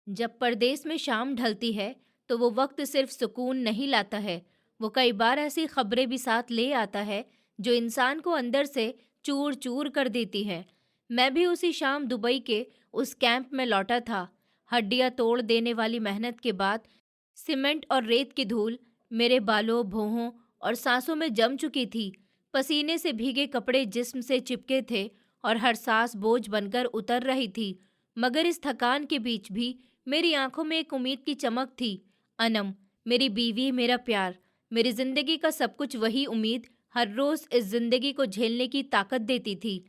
जब परदेस में शाम ढलती है तो वो वक्त सिर्फ सुकून नहीं लाता है। वो कई बार ऐसी खबरें भी साथ ले आता है जो इंसान को अंदर से चूर चूर कर देती है। मैं भी उसी शाम दुबई के उस कैंप में लौटा था। हड्डियां तोड़ देने वाली मेहनत के बाद सीमेंट और रेत की धूल मेरे बालों, भौहों और सांसों में जम चुकी थी। पसीने से भीगे कपड़े जिस्म से चिपके थे और हर सांस बोझ बनकर उतर रही थी। मगर इस थकान के बीच भी मेरी आंखों में एक उम्मीद की चमक थी। अनम, मेरी बीवी, मेरा प्यार, मेरी जिंदगी का सब कुछ, वही उम्मीद हर रोज इस जिंदगी को झेलने की ताकत देती थी।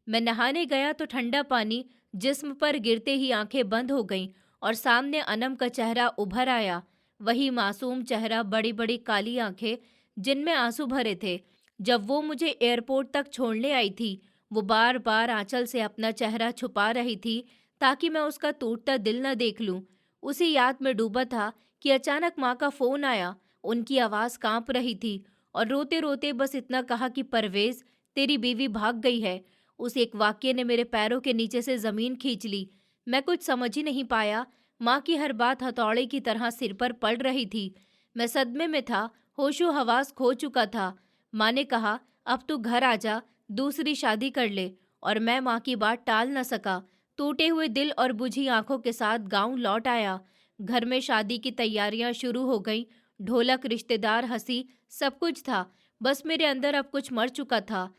मैं नहाने गया तो ठंडा पानी जिस्म पर गिरते ही आंखें बंद हो गईं और सामने अनम का चेहरा उभर आया। वही मासूम चेहरा, बड़ी बड़ी काली आंखें जिनमें आंसू भरे थे। जब वो मुझे एयरपोर्ट तक छोड़ने आई थी, वो बार बार आंचल से अपना चेहरा छुपा रही थी ताकि मैं उसका टूटता दिल न देख लूं। उसी याद में डूबा था कि अचानक माँ का फोन आया। उनकी आवाज़ कांप रही थी और रोते रोते बस इतना कहा कि परवेज, तेरी बीवी भाग गई है। उस एक वाक्य ने मेरे पैरों के नीचे से ज़मीन खींच ली। मैं कुछ समझ ही नहीं पाया। माँ की हर बात हथौड़े की तरह सिर पर पड़ रही थी। मैं सदमे में था, होशो हवास खो चुका था। माँ ने कहा, अब तू घर आ जा, दूसरी शादी कर ले। और मैं माँ की बात टाल न सका। टूटे हुए दिल और बुझी आंखों के साथ गांव लौट आया। घर में शादी की तैयारियां शुरू हो गईं। ढोलक, रिश्तेदार, हंसी, सब कुछ था। बस मेरे अंदर अब कुछ मर चुका था।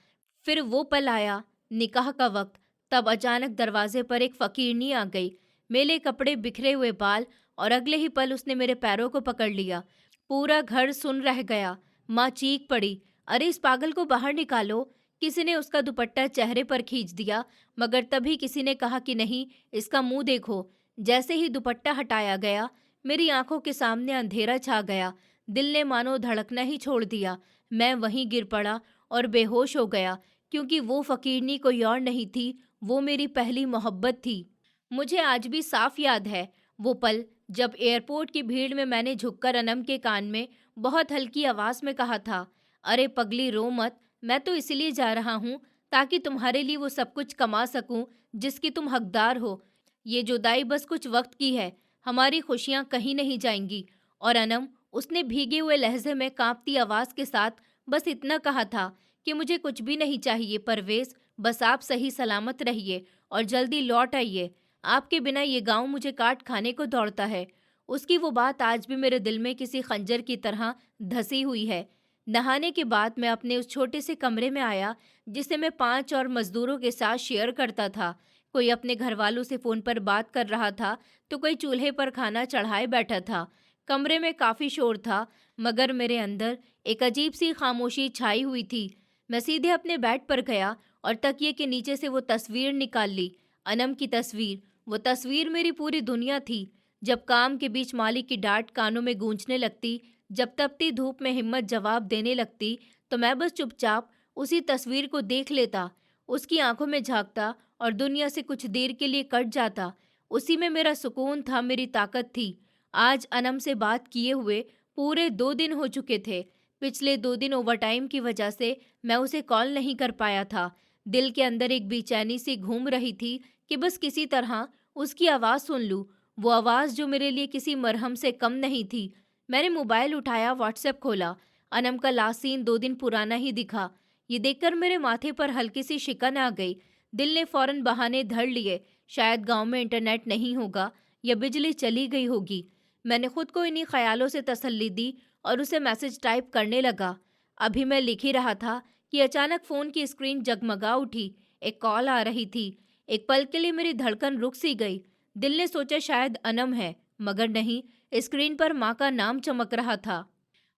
फिर वो पल आया, निकाह का वक्त। तब अचानक दरवाजे पर एक फकीरनी आ गई, मेले कपड़े, बिखरे हुए बाल, और अगले ही पल उसने मेरे पैरों को पकड़ लिया। पूरा घर सुन रह गया। माँ चीख पड़ी, अरे इस पागल को बाहर निकालो। किसी ने उसका दुपट्टा चेहरे पर खींच दिया, मगर तभी किसी ने कहा कि नहीं, इसका मुंह देखो। जैसे ही दुपट्टा हटाया गया, मेरी आंखों के सामने अंधेरा छा गया। दिल ने मानो धड़कना ही छोड़ दिया। मैं वहीं गिर पड़ा और बेहोश हो गया, क्योंकि वो फकीरनी कोई और नहीं थी, वो मेरी पहली मोहब्बत थी। मुझे आज भी साफ याद है वो पल, जब एयरपोर्ट की भीड़ में मैंने झुककर अनम के कान में बहुत हल्की आवाज में कहा था, अरे पगली, रो मत। मैं तो इसलिए जा रहा हूँ ताकि तुम्हारे लिए वो सब कुछ कमा सकूं जिसकी तुम हकदार हो। ये जुदाई बस कुछ वक्त की है, हमारी खुशियां कहीं नहीं जाएंगी। और अनम, उसने भीगे हुए लहजे में कांपती आवाज के साथ बस इतना कहा था कि मुझे कुछ भी नहीं चाहिए परवेज, बस आप सही सलामत रहिए और जल्दी लौट आइए। आपके बिना ये गांव मुझे काट खाने को दौड़ता है। उसकी वो बात आज भी मेरे दिल में किसी खंजर की तरह धसी हुई है। नहाने के बाद मैं अपने उस छोटे से कमरे में आया जिसे मैं 5 और मजदूरों के साथ शेयर करता था। कोई अपने घर वालों से फ़ोन पर बात कर रहा था तो कोई चूल्हे पर खाना चढ़ाए बैठा था। कमरे में काफ़ी शोर था, मगर मेरे अंदर एक अजीब सी खामोशी छाई हुई थी। मैं सीधे अपने बेड पर गया और तकिए के नीचे से वो तस्वीर निकाल ली, अनम की तस्वीर। वो तस्वीर मेरी पूरी दुनिया थी। जब काम के बीच मालिक की डांट कानों में गूंजने लगती, जब तपती धूप में हिम्मत जवाब देने लगती, तो मैं बस चुपचाप उसी तस्वीर को देख लेता, उसकी आंखों में झांकता और दुनिया से कुछ देर के लिए कट जाता। उसी में मेरा सुकून था, मेरी ताकत थी। आज अनम से बात किए हुए पूरे 2 दिन हो चुके थे। पिछले 2 दिन ओवरटाइम की वजह से मैं उसे कॉल नहीं कर पाया था। दिल के अंदर एक बेचैनी सी घूम रही थी कि बस किसी तरह उसकी आवाज़ सुन लूँ, वो आवाज़ जो मेरे लिए किसी मरहम से कम नहीं थी। मैंने मोबाइल उठाया, व्हाट्सएप खोला। अनम का लास्ट सीन 2 दिन पुराना ही दिखा। ये देखकर मेरे माथे पर हल्की सी शिकन आ गई। दिल ने फौरन बहाने धर लिए, शायद गांव में इंटरनेट नहीं होगा या बिजली चली गई होगी। मैंने खुद को इन्हीं ख्यालों से तसल्ली दी और उसे मैसेज टाइप करने लगा। अभी मैं लिख ही रहा था कि अचानक फ़ोन की स्क्रीन जगमगा उठी। एक कॉल आ रही थी। एक पल के लिए मेरी धड़कन रुक सी गई। दिल ने सोचा शायद अनम है, मगर नहीं, स्क्रीन पर माँ का नाम चमक रहा था।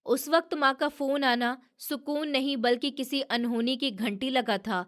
उस वक्त माँ का फ़ोन आना सुकून नहीं बल्कि किसी अनहोनी की घंटी लगा था।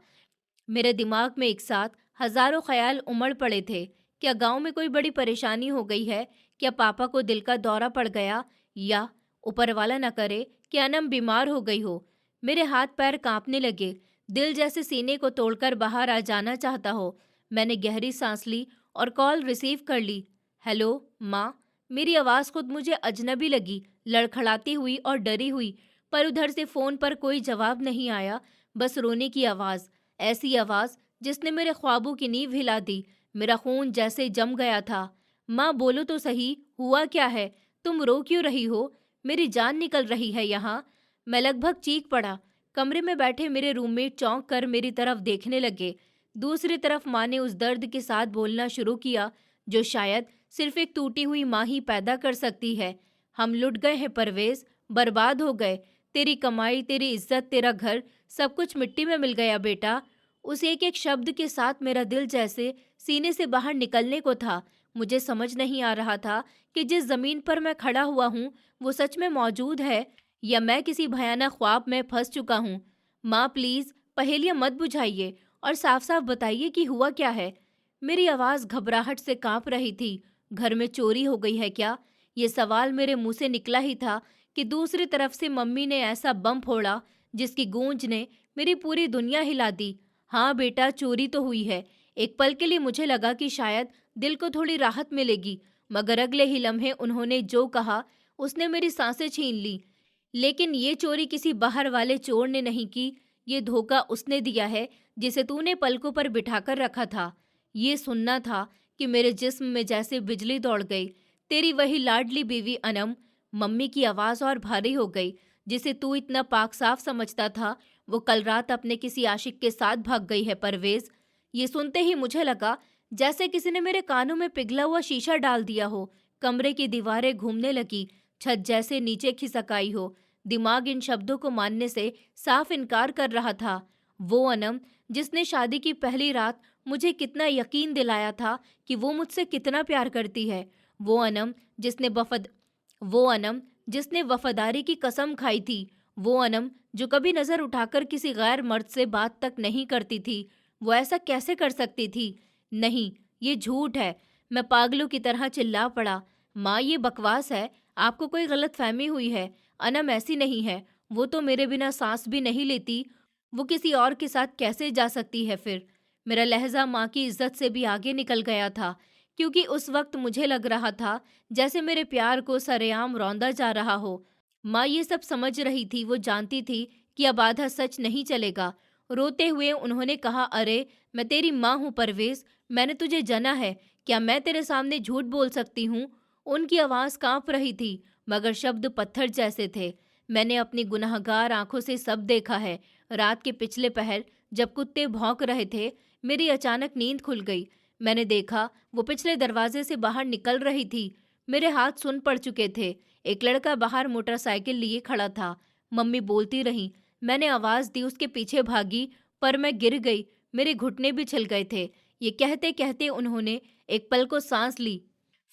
मेरे दिमाग में एक साथ हजारों ख्याल उमड़ पड़े थे। क्या गांव में कोई बड़ी परेशानी हो गई है? क्या पापा को दिल का दौरा पड़ गया? या ऊपर वाला न करे कि अनम बीमार हो गई हो? मेरे हाथ पैर कांपने लगे, दिल जैसे सीने को तोड़कर बाहर आ जाना चाहता हो। मैंने गहरी सांस ली और कॉल रिसीव कर ली। हेलो माँ। मेरी आवाज़ खुद मुझे अजनबी लगी, लड़खड़ाती हुई और डरी हुई। पर उधर से फ़ोन पर कोई जवाब नहीं आया, बस रोने की आवाज़। ऐसी आवाज़ जिसने मेरे ख्वाबों की नींव हिला दी। मेरा खून जैसे जम गया था। माँ बोलो तो सही, हुआ क्या है? तुम रो क्यों रही हो? मेरी जान निकल रही है यहाँ। मैं लगभग चीख पड़ा। कमरे में बैठे मेरे रूममेट चौंक कर मेरी तरफ देखने लगे। दूसरी तरफ माँ ने उस दर्द के साथ बोलना शुरू किया जो शायद सिर्फ एक टूटी हुई माँ ही पैदा कर सकती है। हम लुट गए हैं परवेज, बर्बाद हो गए। तेरी कमाई, तेरी इज्जत, तेरा घर, सब कुछ मिट्टी में मिल गया बेटा। उस एक एक शब्द के साथ मेरा दिल जैसे सीने से बाहर निकलने को था। मुझे समझ नहीं आ रहा था कि जिस जमीन पर मैं खड़ा हुआ हूँ वो सच में मौजूद है या मैं किसी भयानक ख्वाब में फंस चुका हूँ। माँ प्लीज पहेलियां मत बुझाइए और साफ साफ बताइए कि हुआ क्या है। मेरी आवाज घबराहट से कांप रही थी। घर में चोरी हो गई है क्या? ये सवाल मेरे मुंह से निकला ही था कि दूसरी तरफ से मम्मी ने ऐसा बम फोड़ा जिसकी गूंज ने मेरी पूरी दुनिया हिला दी। हाँ बेटा, चोरी तो हुई है। एक पल के लिए मुझे लगा कि शायद दिल को थोड़ी राहत मिलेगी, मगर अगले ही लम्हे उन्होंने जो कहा उसने मेरी सांसें छीन ली। लेकिन ये चोरी किसी बाहर वाले चोर ने नहीं की, ये धोखा उसने दिया है जिसे तूने पलकों पर बिठाकर रखा था। ये सुनना था कि मेरे जिस्म में जैसे बिजली दौड़ गई। तेरी वही लाडली बीवी अनम। मम्मी की आवाज और भारी हो गई। जिसे तू इतना पाक साफ समझता था वो कल रात अपने किसी आशिक के साथ भाग गई है परवेज। ये सुनते ही मुझे लगा जैसे किसी ने मेरे कानों में पिघला हुआ शीशा डाल दिया हो। कमरे की दीवारें घूमने लगी, छत जैसे नीचे खिसकाई हो। दिमाग इन शब्दों को मानने से साफ इनकार कर रहा था। वो अनम जिसने शादी की पहली रात मुझे कितना यकीन दिलाया था कि वो मुझसे कितना प्यार करती है। वो अनम जिसने वफद वो अनम जिसने वफादारी की कसम खाई थी। वो अनम जो कभी नजर उठाकर किसी गैर मर्द से बात तक नहीं करती थी। वो ऐसा कैसे कर सकती थी? नहीं, ये झूठ है। मैं पागलों की तरह चिल्ला पड़ा। माँ, ये बकवास है। आपको कोई गलत फहमी हुई है। अनम ऐसी नहीं है। वो तो मेरे बिना सांस भी नहीं लेती। वो किसी और के साथ कैसे जा सकती है फिर? मेरा लहजा माँ की इज्जत से भी आगे निकल गया था, क्योंकि उस वक्त मुझे लग रहा था जैसे मेरे प्यार को सरेआम रौंदा जा रहा हो। माँ ये सब समझ रही थी। वो जानती थी कि अब आधा सच नहीं चलेगा। रोते हुए उन्होंने कहा, अरे मैं तेरी माँ हूँ परवेज, मैंने तुझे जना है। क्या मैं तेरे सामने झूठ बोल सकती हूँ? उनकी आवाज़ कांप रही थी, मगर शब्द पत्थर जैसे थे। मैंने अपनी गुनाहगार आंखों से सब देखा है। रात के पिछले पहर जब कुत्ते भौंक रहे थे, मेरी अचानक नींद खुल गई। मैंने देखा वो पिछले दरवाजे से बाहर निकल रही थी। मेरे हाथ सुन पड़ चुके थे। एक लड़का बाहर मोटरसाइकिल लिए खड़ा था। मम्मी बोलती रही। मैंने आवाज़ दी, उसके पीछे भागी, पर मैं गिर गई। मेरे घुटने भी छिल गए थे। ये कहते कहते उन्होंने एक पल को सांस ली,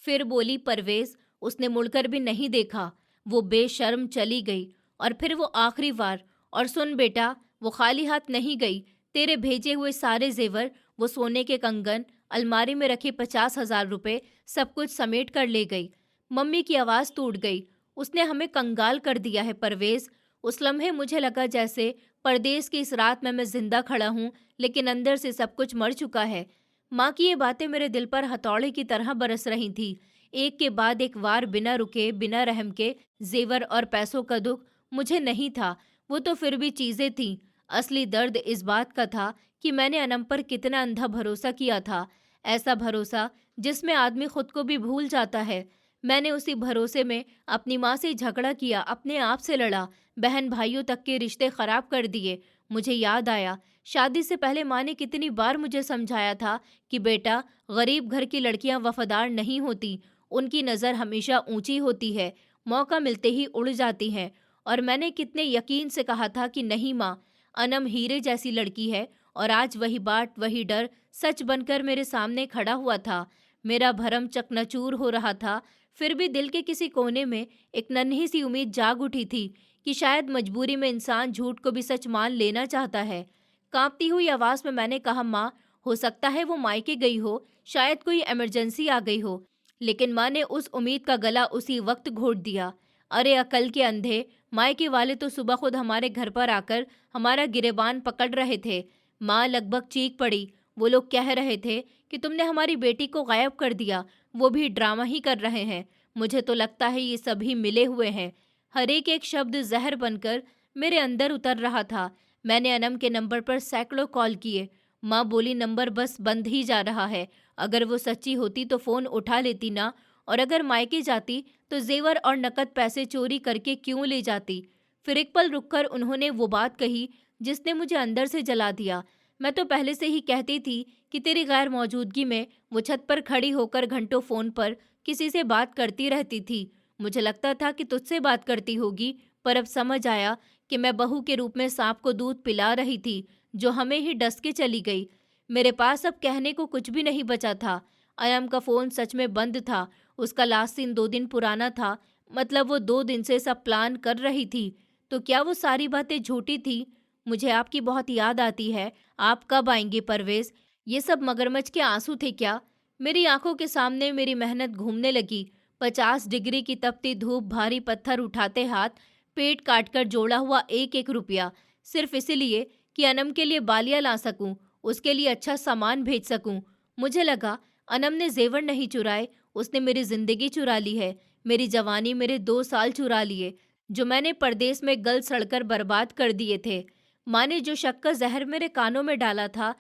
फिर बोली, परवेज। उसने मुड़कर भी नहीं देखा। वो बेशर्म चली गई। और फिर वो आखिरी बार। और सुन बेटा, वो खाली हाथ नहीं गई। तेरे भेजे हुए सारे जेवर, वो सोने के कंगन, अलमारी में रखे 50,000 रुपए, सब कुछ समेट कर ले गई। मम्मी की आवाज़ टूट गई। उसने हमें कंगाल कर दिया है परवेज। उस लम्हे मुझे लगा जैसे परदेश की इस रात में मैं जिंदा खड़ा हूँ, लेकिन अंदर से सब कुछ मर चुका है। माँ की ये बातें मेरे दिल पर हथौड़े की तरह बरस रही थी। एक के बाद एक वार, बिना रुके, बिना रहम के। जेवर और पैसों का दुख मुझे नहीं था, वो तो फिर भी चीजें थीं। असली दर्द इस बात का था कि मैंने अनम पर कितना अंधा भरोसा किया था। ऐसा भरोसा जिसमें आदमी खुद को भी भूल जाता है। मैंने उसी भरोसे में अपनी माँ से झगड़ा किया, अपने आप से लड़ा, बहन भाइयों तक के रिश्ते खराब कर दिए। मुझे याद आया शादी से पहले माँ ने कितनी बार मुझे समझाया था कि बेटा, गरीब घर की लड़कियां वफादार नहीं होती, उनकी नज़र हमेशा ऊंची होती है, मौका मिलते ही उड़ जाती हैं। और मैंने कितने यकीन से कहा था कि नहीं माँ, अनम हीरे जैसी लड़की है। और आज वही बाट, वही डर सच बनकर मेरे सामने खड़ा हुआ था। मेरा भरम चकनाचूर हो रहा था, फिर भी दिल के किसी कोने में एक नन्ही सी उम्मीद जाग उठी थी कि शायद मजबूरी में इंसान झूठ को भी सच मान लेना चाहता है। कांपती हुई आवाज में मैंने कहा, माँ, हो सकता है वो मायके गई हो, शायद कोई इमरजेंसी आ गई हो। लेकिन माँ ने उस उम्मीद का गला उसी वक्त घोट दिया। अरे अकल के अंधे, मायके वाले तो सुबह खुद हमारे घर पर आकर हमारा गिरेबान पकड़ रहे थे। माँ लगभग चीख पड़ी। वो लोग कह रहे थे कि तुमने हमारी बेटी को गायब कर दिया, वो भी ड्रामा ही कर रहे हैं। मुझे तो लगता है ये सभी मिले हुए हैं। हर एक शब्द जहर बनकर मेरे अंदर उतर रहा था। मैंने अनम के नंबर पर सैकड़ों कॉल किए। माँ बोली नंबर बस बंद ही जा रहा है। अगर वो सच्ची होती तो फ़ोन उठा लेती ना, और अगर मायके जाती तो ज़ेवर और नकद पैसे चोरी करके क्यों ले जाती। फिर एक पल रुककर उन्होंने वो बात कही जिसने मुझे अंदर से जला दिया। मैं तो पहले से ही कहती थी कि तेरी गैर मौजूदगी में वो छत पर खड़ी होकर घंटों फ़ोन पर किसी से बात करती रहती थी। मुझे लगता था कि तुझसे बात करती होगी, पर अब समझ आया कि मैं बहू के रूप में सांप को दूध पिला रही थी, जो हमें ही डस के चली गई। मेरे पास अब कहने को कुछ भी नहीं बचा था। अयम का फ़ोन सच में बंद था। उसका लास्ट सीन 2 दिन पुराना था। मतलब वो 2 दिन से सब प्लान कर रही थी। तो क्या वो सारी बातें झूठी थी? मुझे आपकी बहुत याद आती है। आप कब आएंगे परवेज़? ये सब मगरमच्छ के आंसू थे क्या? मेरी आंखों के सामने मेरी मेहनत घूमने लगी। 50 डिग्री की तपती धूप, भारी पत्थर उठाते हाथ, पेट काटकर जोड़ा हुआ एक एक रुपया, सिर्फ इसीलिए कि अनम के लिए बालियां ला सकूं, उसके लिए अच्छा सामान भेज सकूं। मुझे लगा अनम ने जेवर नहीं चुराए, उसने मेरी जिंदगी चुरा ली है। मेरी जवानी, मेरे 2 साल चुरा लिए, जो मैंने परदेश में गल सड़कर बर्बाद कर दिए थे। माँ ने जो शक का जहर मेरे कानों में डाला था,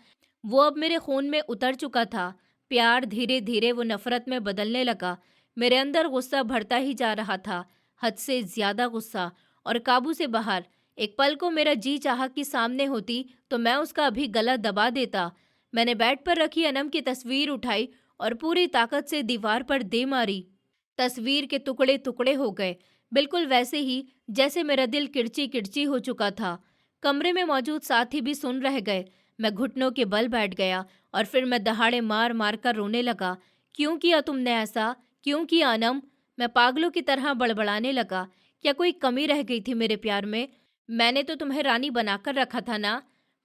वो अब मेरे खून में उतर चुका था। प्यार धीरे धीरे वो नफरत में बदलने लगा। मेरे अंदर गुस्सा बढ़ता ही जा रहा था, हद से ज्यादा गुस्सा, और काबू से बाहर। एक पल को मेरा जी चाहा कि सामने होती तो मैं उसका अभी गला दबा देता। मैंने बेड पर रखी अनम की तस्वीर उठाई और पूरी ताकत से दीवार पर दे मारी। तस्वीर के टुकड़े टुकड़े हो गए, बिल्कुल वैसे ही जैसे मेरा दिल किरची किरची हो चुका था। कमरे में मौजूद साथी भी सुन रह गए। मैं घुटनों के बल बैठ गया और फिर मैं दहाड़े मार मार कर रोने लगा। क्यों किया तुमने ऐसा? क्यों किया अनम? मैं पागलों की तरह बड़बड़ाने लगा। क्या कोई कमी रह गई थी मेरे प्यार में? मैंने तो तुम्हें रानी बनाकर रखा था ना।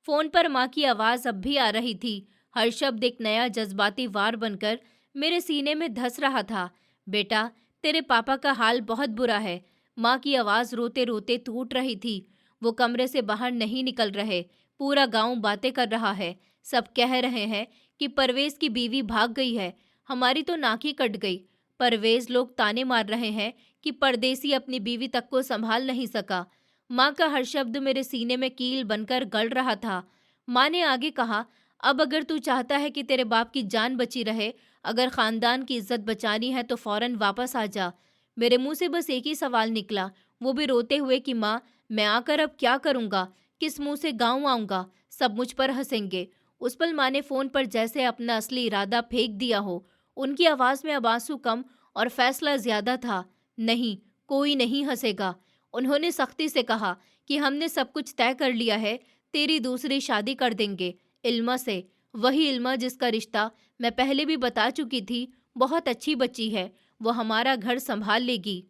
फोन पर माँ की आवाज़ अब भी आ रही थी। हर शब्द एक नया जज्बाती वार बनकर मेरे सीने में धंस रहा था। बेटा, तेरे पापा का हाल बहुत बुरा है। माँ की आवाज़ रोते रोते टूट रही थी। वो कमरे से बाहर नहीं निकल रहे। पूरा गांव बातें कर रहा है। सब कह रहे हैं कि परवेज की बीवी भाग गई है। हमारी तो नाक ही कट गई। परवेज लोग ताने मार रहे हैं कि परदेसी अपनी बीवी तक को संभाल नहीं सका। माँ का हर शब्द मेरे सीने में कील बनकर गल रहा था। माँ ने आगे कहा, अब अगर तू चाहता है कि तेरे बाप की जान बची रहे, अगर खानदान की इज्जत बचानी है तो फौरन वापस आ जा। मेरे मुंह से बस एक ही सवाल निकला, वो भी रोते हुए कि माँ, मैं आकर अब क्या करूँगा? किस मुंह से गाँव आऊँगा? सब मुझ पर हंसेंगे। उस पल माँ ने फ़ोन पर जैसे अपना असली इरादा फेंक दिया हो। उनकी आवाज़ में अब आंसू कम और फैसला ज्यादा था। नहीं, कोई नहीं हंसेगा। उन्होंने सख्ती से कहा कि हमने सब कुछ तय कर लिया है। तेरी दूसरी शादी कर देंगे इल्मा से। वही इल्मा जिसका रिश्ता मैं पहले भी बता चुकी थी। बहुत अच्छी बच्ची है, वो हमारा घर संभाल लेगी।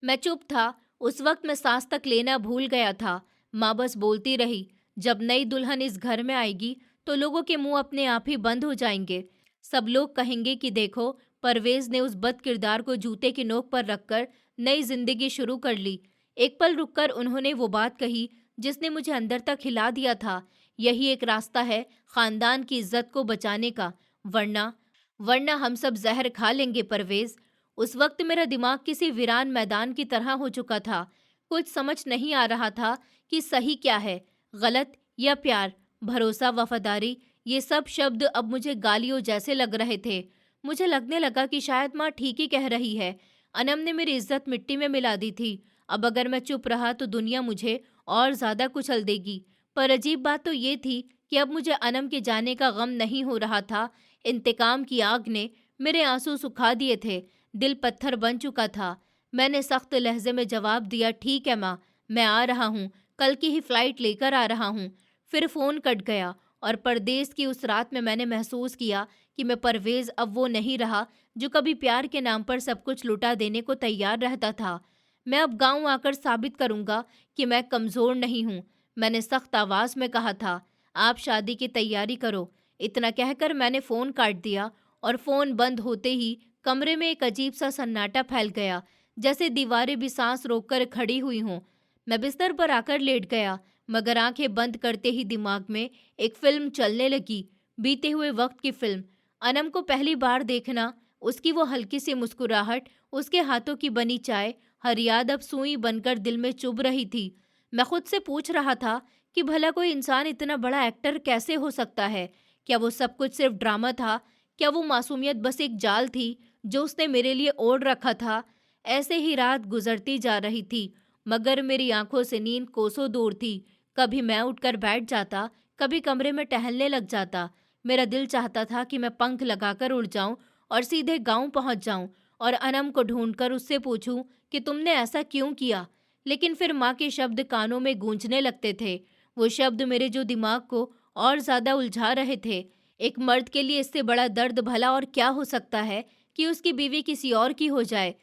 मैं चुप था। उस वक्त मैं सांस तक लेना भूल गया था। माँ बस बोलती रही, जब नई दुल्हन इस घर में आएगी तो लोगों के मुंह अपने आप ही बंद हो जाएंगे। सब लोग कहेंगे कि देखो, परवेज ने उस बद किरदार को जूते की नोक पर रखकर नई जिंदगी शुरू कर ली। एक पल रुककर उन्होंने वो बात कही जिसने मुझे अंदर तक हिला दिया था। यही एक रास्ता है खानदान की इज्जत को बचाने का, वरना वरना हम सब जहर खा लेंगे परवेज। उस वक्त मेरा दिमाग किसी वीरान मैदान की तरह हो चुका था। कुछ समझ नहीं आ रहा था कि सही क्या है, गलत या प्यार, भरोसा, वफादारी। ये सब शब्द अब मुझे गालियों जैसे लग रहे थे। मुझे लगने लगा कि शायद माँ ठीक ही कह रही है। अनम ने मेरी इज्जत मिट्टी में मिला दी थी। अब अगर मैं चुप रहा तो दुनिया मुझे और ज्यादा कुचल देगी। पर अजीब बात तो ये थी कि अब मुझे अनम के जाने का गम नहीं हो रहा था। इंतकाम की आग ने मेरे आंसू सुखा दिए थे। दिल पत्थर बन चुका था। मैंने सख्त लहजे में जवाब दिया, ठीक है माँ, मैं आ रहा हूँ, कल की ही फ्लाइट लेकर आ रहा हूँ। फिर फ़ोन कट गया और परदेश की उस रात में मैंने महसूस किया कि मैं परवेज़ अब वो नहीं रहा जो कभी प्यार के नाम पर सब कुछ लुटा देने को तैयार रहता था। मैं अब गाँव आकर साबित करूँगा कि मैं कमज़ोर नहीं हूँ। मैंने सख्त आवाज़ में कहा था, आप शादी की तैयारी करो। इतना कहकर मैंने फ़ोन काट दिया और फ़ोन बंद होते ही कमरे में एक अजीब सा सन्नाटा फैल गया, जैसे दीवारें भी सांस रोककर खड़ी हुई हों। मैं बिस्तर पर आकर लेट गया, मगर आंखें बंद करते ही दिमाग में एक फिल्म चलने लगी, बीते हुए वक्त की फिल्म। अनम को पहली बार देखना, उसकी वो हल्की सी मुस्कुराहट, उसके हाथों की बनी चाय, हर याद अब सुई बनकर दिल में चुभ रही थी। मैं खुद से पूछ रहा था कि भला कोई इंसान इतना बड़ा एक्टर कैसे हो सकता है? क्या वो सब कुछ सिर्फ ड्रामा था? क्या वो मासूमियत बस एक जाल थी जो उसने मेरे लिए ओढ़ रखा था? ऐसे ही रात गुजरती जा रही थी, मगर मेरी आंखों से नींद कोसों दूर थी। कभी मैं उठकर बैठ जाता, कभी कमरे में टहलने लग जाता। मेरा दिल चाहता था कि मैं पंख लगाकर उड़ जाऊं और सीधे गांव पहुंच जाऊं और अनम को ढूंढकर उससे पूछूं कि तुमने ऐसा क्यों किया। लेकिन फिर माँ के शब्द कानों में गूंजने लगते थे, वो शब्द मेरे जो दिमाग को और ज्यादा उलझा रहे थे। एक मर्द के लिए इससे बड़ा दर्द भला और क्या हो सकता है कि उसकी बीवी किसी और की हो जाए।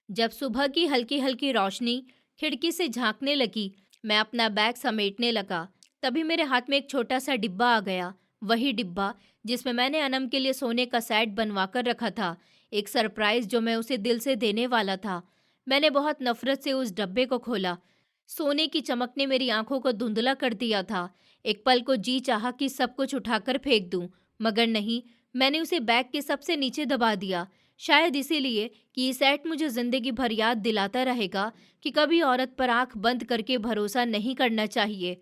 जब सुबह की हल्की हल्की रोशनी खिड़की से झांकने लगी, मैं अपना बैग समेटने लगा। तभी मेरे हाथ में एक छोटा सा डिब्बा आ गया, वही डिब्बा जिसमें मैंने अनम के लिए सोने का सेट बनवा कर रखा था, एक सरप्राइज जो मैं उसे दिल से देने वाला था। मैंने बहुत नफरत से उस डब्बे को खोला। सोने की चमक ने मेरी आंखों को धुंधला कर दिया था। एक पल को जी चाहा कि सब कुछ उठाकर फेंक दूं, मगर नहीं, मैंने उसे बैग के सबसे नीचे दबा दिया। शायद इसीलिए कि ये सेट मुझे जिंदगी भर याद दिलाता रहेगा कि कभी औरत पर आंख बंद करके भरोसा नहीं करना चाहिए।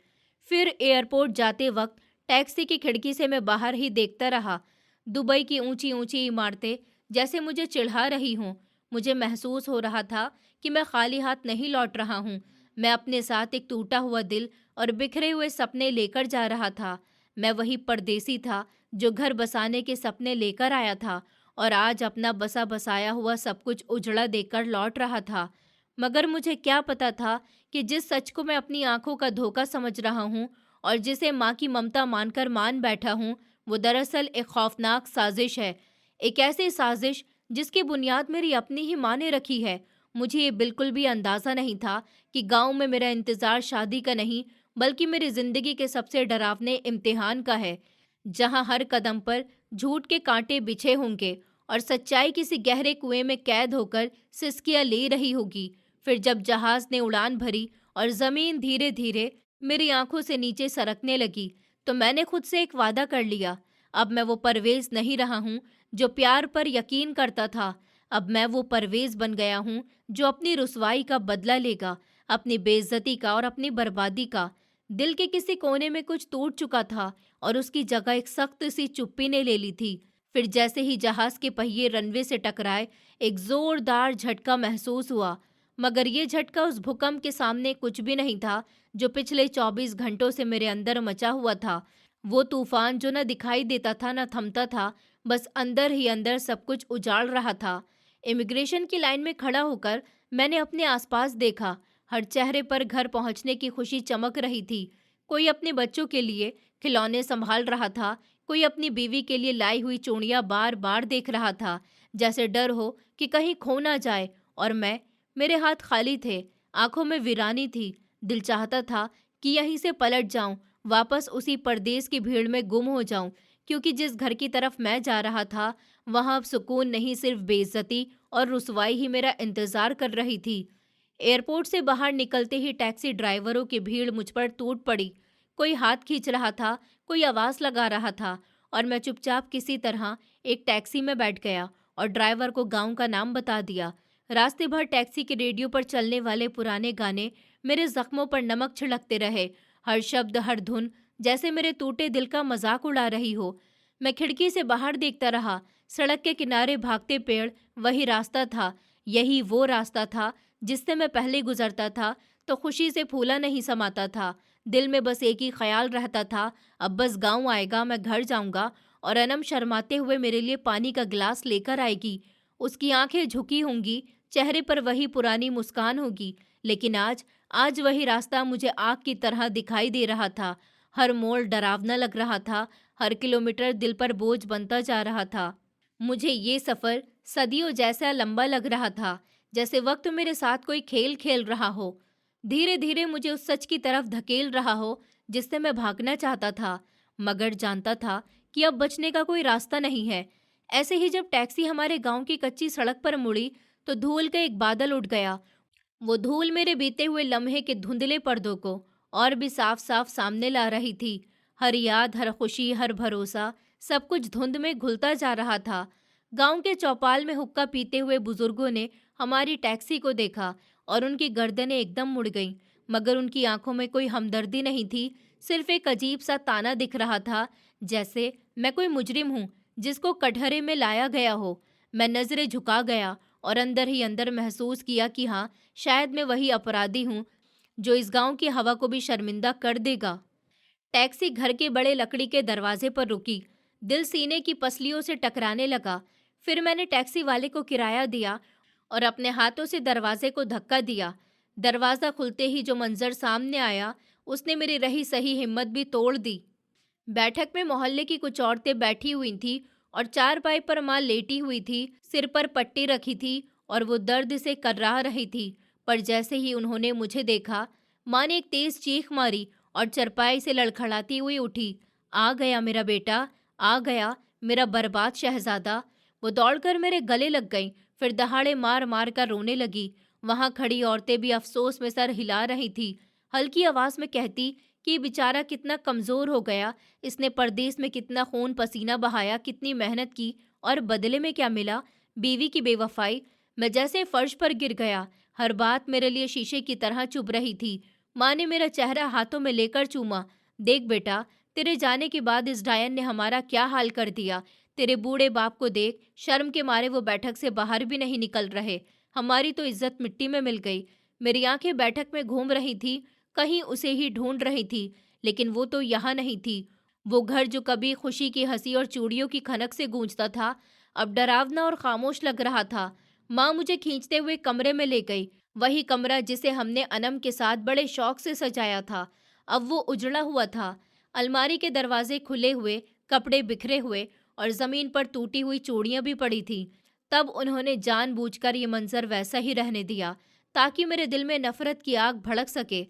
फिर एयरपोर्ट जाते वक्त टैक्सी की खिड़की से मैं बाहर ही देखता रहा। दुबई की ऊंची ऊंची इमारतें जैसे मुझे चिढ़ा रही हों। मुझे महसूस हो रहा था कि मैं खाली हाथ नहीं लौट रहा हूँ। मैं अपने साथ एक टूटा हुआ दिल और बिखरे हुए सपने लेकर जा रहा था। मैं वही परदेसी था जो घर बसाने के सपने लेकर आया था और आज अपना बसा बसाया हुआ सब कुछ उजड़ा देकर लौट रहा था। मगर मुझे क्या पता था कि जिस सच को मैं अपनी आंखों का धोखा समझ रहा हूँ और जिसे माँ की ममता मानकर मान बैठा हूँ, वो दरअसल एक खौफनाक साजिश है। एक ऐसी साजिश जिसकी बुनियाद मेरी अपनी ही माँ ने रखी है। मुझे ये बिल्कुल भी अंदाज़ा नहीं था कि गांव में मेरा इंतज़ार शादी का नहीं, बल्कि मेरी ज़िंदगी के सबसे डरावने इम्तिहान का है, जहां हर कदम पर झूठ के कांटे बिछे होंगे और सच्चाई किसी गहरे कुएं में कैद होकर सिसकियां ले रही होगी। फिर जब जहाज ने उड़ान भरी और ज़मीन धीरे धीरे मेरी आंखों से नीचे सरकने लगी, तो मैंने खुद से एक वादा कर लिया। अब मैं वो परवेज़ नहीं रहा हूँ जो प्यार पर यकीन करता था। अब मैं वो परवेज़ बन गया हूँ जो अपनी रुसवाई का बदला लेगा, अपनी बेइज्जती का और अपनी बर्बादी का। दिल के किसी कोने में कुछ टूट चुका था और उसकी जगह एक सख्त सी चुप्पी ने ले ली थी। फिर जैसे ही जहाज के पहिए रनवे से टकराए, एक जोरदार झटका महसूस हुआ। मगर ये झटका उस भूकंप के सामने कुछ भी नहीं था जो पिछले 24 घंटों से मेरे अंदर मचा हुआ था। वो तूफान जो न दिखाई देता था न थमता था, बस अंदर ही अंदर सब कुछ उजाड़ रहा था। इमिग्रेशन की लाइन में खड़ा होकर मैंने अपने आसपास देखा। हर चेहरे पर घर पहुंचने की खुशी चमक रही थी। कोई अपने बच्चों के लिए खिलौने संभाल रहा था, कोई अपनी बीवी के लिए लाई हुई चूड़ियां बार बार देख रहा था, जैसे डर हो कि कहीं खो ना जाए। और मेरे हाथ खाली थे, आंखों में वीरानी थी। दिल चाहता था कि यहीं से पलट जाऊं, वापस उसी परदेस की भीड़ में गुम हो जाऊं, क्योंकि जिस घर की तरफ मैं जा रहा था, वहां अब सुकून नहीं, सिर्फ बेइज्जती और रुसवाई ही मेरा इंतजार कर रही थी। एयरपोर्ट से बाहर निकलते ही टैक्सी ड्राइवरों की भीड़ मुझ पर टूट पड़ी। कोई हाथ खींच रहा था, कोई आवाज़ लगा रहा था, और मैं चुपचाप किसी तरह एक टैक्सी में बैठ गया और ड्राइवर को गांव का नाम बता दिया। रास्ते भर टैक्सी के रेडियो पर चलने वाले पुराने गाने मेरे जख्मों पर नमक छिड़कते रहे। हर शब्द, हर धुन जैसे मेरे टूटे दिल का मजाक उड़ा रही हो। मैं खिड़की से बाहर देखता रहा। सड़क के किनारे भागते पेड़, वही रास्ता था। यही वो रास्ता था जिससे मैं पहले गुजरता था तो खुशी से फूला नहीं समाता था। दिल में बस एक ही ख्याल रहता था, अब बस गांव आएगा, मैं घर जाऊंगा और अनम शर्माते हुए मेरे लिए पानी का गिलास लेकर आएगी। उसकी आंखें झुकी होंगी, चेहरे पर वही पुरानी मुस्कान होगी। लेकिन आज आज वही रास्ता मुझे आग की तरह दिखाई दे रहा था। हर मोड़ डरावना लग रहा था, हर किलोमीटर दिल पर बोझ बनता जा रहा था। मुझे ये सफ़र सदियों जैसा लंबा लग रहा था, जैसे वक्त मेरे साथ कोई खेल खेल रहा हो, धीरे धीरे मुझे उस सच की तरफ धकेल रहा हो जिससे मैं भागना चाहता था, मगर जानता था कि अब बचने का कोई रास्ता नहीं है। ऐसे ही जब टैक्सी हमारे गांव की कच्ची सड़क पर मुड़ी, तो धूल का एक बादल उठ गया। वो धूल मेरे बीते हुए लम्हे के धुंधले पर्दों को और भी साफ साफ सामने ला रही थी। हर याद, हर खुशी, हर भरोसा, सब कुछ धुंध में घुलता जा रहा था। गांव के चौपाल में हुक्का पीते हुए बुजुर्गों ने हमारी टैक्सी को देखा और उनकी गर्दनें एकदम मुड़ गईं, मगर उनकी आंखों में कोई हमदर्दी नहीं थी। सिर्फ एक अजीब सा ताना दिख रहा था, जैसे मैं कोई मुजरिम हूँ जिसको कटघरे में लाया गया हो। मैं नजरें झुका गया और अंदर ही अंदर महसूस किया कि हाँ, शायद मैं वही अपराधी हूँ जो इस गांव की हवा को भी शर्मिंदा कर देगा। टैक्सी घर के बड़े लकड़ी के दरवाजे पर रुकी। दिल सीने की पसलियों से टकराने लगा। फिर मैंने टैक्सी वाले को किराया दिया और अपने हाथों से दरवाजे को धक्का दिया। दरवाज़ा खुलते ही जो मंजर सामने आया, उसने मेरी रही सही हिम्मत भी तोड़ दी। बैठक में मोहल्ले की कुछ औरतें बैठी हुई थीं और चारपाई पर माँ लेटी हुई थी, सिर पर पट्टी रखी थी और वो दर्द से कर्रा रही थी। पर जैसे ही उन्होंने मुझे देखा, माँ ने एक तेज चीख मारी और चरपाई से लड़खड़ाती हुई उठी। आ गया मेरा बेटा, आ गया मेरा बर्बाद शहजादा। वो दौड़कर मेरे गले लग गई, फिर दहाड़े मार मार कर रोने लगी। वहां खड़ी औरतें भी अफसोस में सर हिला रही थी, हल्की आवाज में कहती कि बेचारा कितना कमजोर हो गया, इसने परदेस में कितना खून पसीना बहाया, कितनी मेहनत की और बदले में क्या मिला? बीवी की बेवफाई। मैं जैसे फर्श पर गिर गया। हर बात मेरे लिए शीशे की तरह चुभ रही थी। माँ ने मेरा चेहरा हाथों में लेकर चूमा। देख बेटा, तेरे जाने के बाद इस डायन ने हमारा क्या हाल कर दिया। तेरे बूढ़े बाप को देख, शर्म के मारे वो बैठक से बाहर भी नहीं निकल रहे। हमारी तो इज्जत मिट्टी में मिल गई। मेरी आंखें बैठक में घूम रही थी, कहीं उसे ही ढूंढ रही थी, लेकिन वो तो यहाँ नहीं थी। वो घर जो कभी खुशी की हंसी और चूड़ियों की खनक से गूंजता था, अब डरावना और खामोश लग रहा था। माँ मुझे खींचते हुए कमरे में ले गई, वही कमरा जिसे हमने अनम के साथ बड़े शौक से सजाया था। अब वो उजड़ा हुआ था। अलमारी के दरवाजे खुले हुए, कपड़े बिखरे हुए और जमीन पर टूटी हुई चूड़ियां भी पड़ी थीं। तब उन्होंने जानबूझकर ये मंजर वैसा ही रहने दिया, ताकि मेरे दिल में नफरत की आग भड़क सके।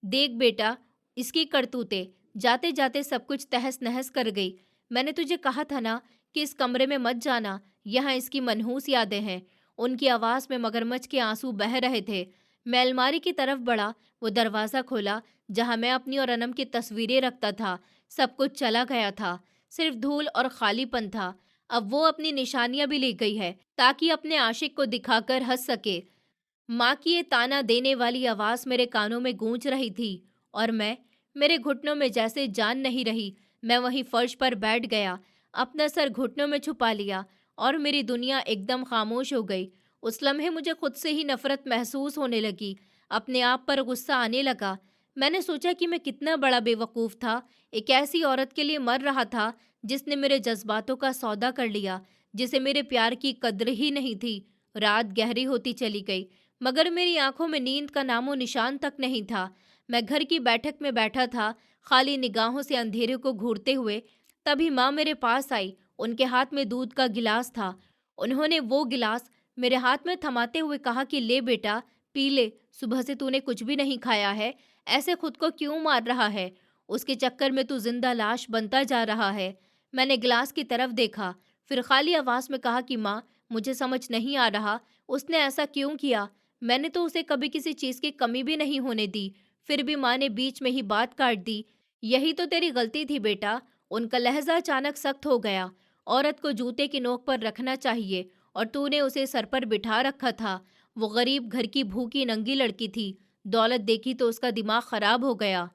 देख बेटा, इसकी करतूतें जाते जाते सब कुछ तहस नहस कर गई। मैंने तुझे कहा था ना कि इस कमरे में मत जाना, यहाँ इसकी मनहूस यादें हैं। उनकी आवाज़ में मगरमच्छ के आंसू बह रहे थे। मैं अलमारी की तरफ बढ़ा, वो दरवाज़ा खोला जहाँ मैं अपनी और अनम की तस्वीरें रखता था। सब कुछ चला गया था, सिर्फ धूल और खालीपन था। अब वो अपनी निशानियां भी ले गई है, ताकि अपने आशिक को दिखाकर हंस सके। माँ की ये ताना देने वाली आवाज़ मेरे कानों में गूंज रही थी और मेरे घुटनों में जैसे जान नहीं रही। मैं वहीं फर्श पर बैठ गया, अपना सर घुटनों में छुपा लिया और मेरी दुनिया एकदम खामोश हो गई। उस लम्हे मुझे खुद से ही नफरत महसूस होने लगी, अपने आप पर गुस्सा आने लगा। मैंने सोचा कि मैं कितना बड़ा बेवकूफ़ था, एक ऐसी औरत के लिए मर रहा था जिसने मेरे जज्बातों का सौदा कर लिया, जिसे मेरे प्यार की कद्र ही नहीं थी। रात गहरी होती चली गई, मगर मेरी आंखों में नींद का नामो निशान तक नहीं था। मैं घर की बैठक में बैठा था, खाली निगाहों से अंधेरे को घूरते हुए। तभी माँ मेरे पास आई। उनके हाथ में दूध का गिलास था। उन्होंने वो गिलास मेरे हाथ में थमाते हुए कहा कि ले बेटा, पी ले। सुबह से तूने कुछ भी नहीं खाया है, ऐसे खुद को क्यों मार रहा है? उसके चक्कर में तू जिंदा लाश बनता जा रहा है। मैंने गिलास की तरफ देखा, फिर खाली आवाज में कहा कि माँ, मुझे समझ नहीं आ रहा उसने ऐसा क्यों किया। मैंने तो उसे कभी किसी चीज की कमी भी नहीं होने दी। फिर भी माँ ने बीच में ही बात काट दी। यही तो तेरी गलती थी बेटा। उनका लहजा अचानक सख्त हो गया। औरत को जूते की नोक पर रखना चाहिए और तूने उसे सर पर बिठा रखा था। वो गरीब घर की भूखी नंगी लड़की थी। दौलत देखी तो उसका दिमाग खराब हो गया,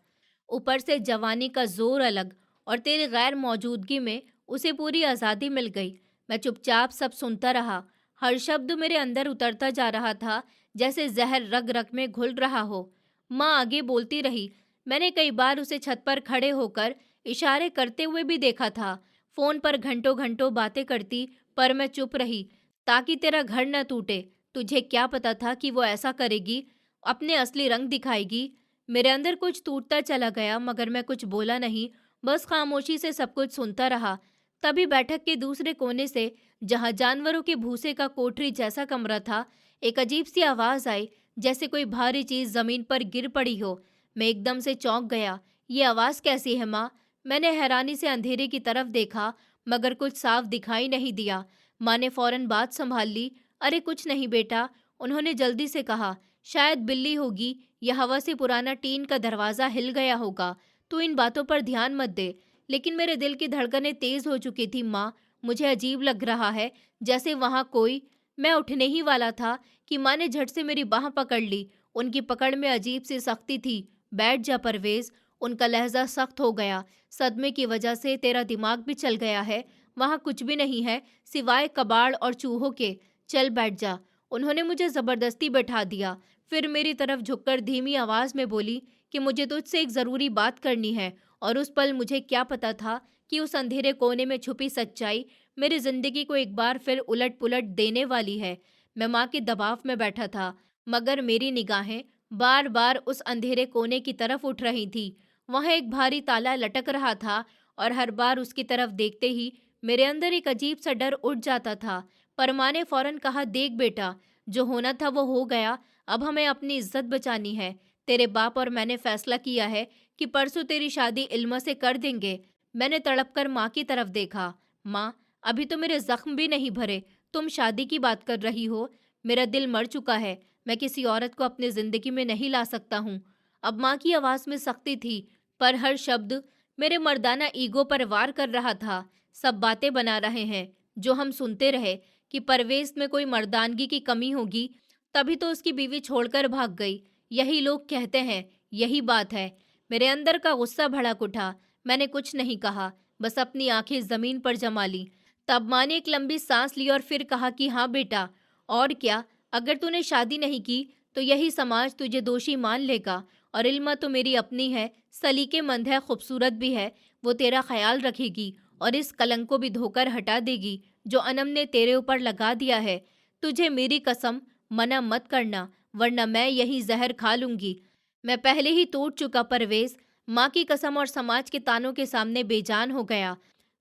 ऊपर से जवानी का जोर अलग, और तेरी गैर मौजूदगी में उसे पूरी आज़ादी मिल गई। मैं चुपचाप सब सुनता रहा। हर शब्द मेरे अंदर उतरता जा रहा था, जैसे जहर रग रग में घुल रहा हो। माँ आगे बोलती रही। मैंने कई बार उसे छत पर खड़े होकर इशारे करते हुए भी देखा था। फोन पर घंटों घंटों बातें करती, पर मैं चुप रही, ताकि तेरा घर न टूटे। तुझे क्या पता था कि वो ऐसा करेगी, अपने असली रंग दिखाएगी। मेरे अंदर कुछ टूटता चला गया, मगर मैं कुछ बोला नहीं, बस खामोशी से सब कुछ सुनता रहा। तभी बैठक के दूसरे कोने से, जहां जानवरों के भूसे का कोठरी जैसा कमरा था, एक अजीब सी आवाज आई, जैसे कोई भारी चीज जमीन पर गिर पड़ी हो। मैं एकदम से चौंक गया। ये आवाज कैसी है माँ? मैंने हैरानी से अंधेरे की तरफ देखा, मगर कुछ साफ दिखाई नहीं दिया। माँ ने फौरन बात संभाल ली। अरे कुछ नहीं बेटा, उन्होंने जल्दी से कहा। शायद बिल्ली होगी या हवा से पुराना टीन का दरवाजा हिल गया होगा। तू इन बातों पर ध्यान मत दे। लेकिन मेरे दिल की धड़कनें तेज हो चुकी थी माँ। मुझे अजीब लग रहा है, जैसे वहाँ कोई। मैं उठने ही वाला था कि माँ ने झट से मेरी बाह पकड़ ली। उनकी पकड़ में अजीब सी सख्ती थी। बैठ जा परवेज, उनका लहजा सख्त हो गया। सदमे की वजह से तेरा दिमाग भी चल गया है। वहाँ कुछ भी नहीं है सिवाय कबाड़ और चूहों के। चल बैठ जा। उन्होंने मुझे जबरदस्ती बैठा दिया। फिर मेरी तरफ झुककर धीमी आवाज में बोली कि मुझे तुझसे एक जरूरी बात करनी है। और उस पल मुझे क्या पता था कि उस अंधेरे कोने में छुपी सच्चाई मेरी जिंदगी को एक बार फिर उलट पुलट देने वाली है। मैं माँ के दबाव में बैठा था, मगर मेरी निगाहें बार बार उस अंधेरे कोने की तरफ उठ रही थी। वहाँ एक भारी ताला लटक रहा था और हर बार उसकी तरफ देखते ही मेरे अंदर एक अजीब सा डर उठ जाता था। पर माँ ने फौरन कहा, देख बेटा, जो होना था वो हो गया। अब हमें अपनी इज्जत बचानी है। तेरे बाप और मैंने फैसला किया है कि परसों तेरी शादी इल्मा से कर देंगे। मैंने तड़पकर माँ की तरफ देखा। माँ, अभी तो मेरे जख्म भी नहीं भरे, तुम शादी की बात कर रही हो। मेरा दिल मर चुका है। मैं किसी औरत को अपनी जिंदगी में नहीं ला सकता हूँ। अब माँ की आवाज में सख्ती थी, पर हर शब्द मेरे मर्दाना ईगो पर वार कर रहा था। सब बातें बना रहे हैं जो हम सुनते रहे कि परवेज में कोई मर्दानगी की कमी होगी, तभी तो उसकी बीवी छोड़कर भाग गई। यही लोग कहते हैं, यही बात है। मेरे अंदर का गुस्सा भड़क उठा। मैंने कुछ नहीं कहा, बस अपनी आंखें जमीन पर जमा ली। तब माँ ने एक लंबी सांस ली और फिर कहा कि हाँ बेटा, और क्या, अगर तूने शादी नहीं की तो यही समाज तुझे दोषी मान लेगा। और इल्मा तो मेरी अपनी है, सलीकेमंद है, खूबसूरत भी है। वो तेरा ख्याल रखेगी और इस कलंक को भी धोकर हटा देगी जो अनम ने तेरे ऊपर लगा दिया है। तुझे मेरी कसम, मना मत करना, वरना मैं यही जहर खा लूंगी। मैं पहले ही टूट चुका परवेज, माँ की कसम और समाज के तानों के सामने बेजान हो गया।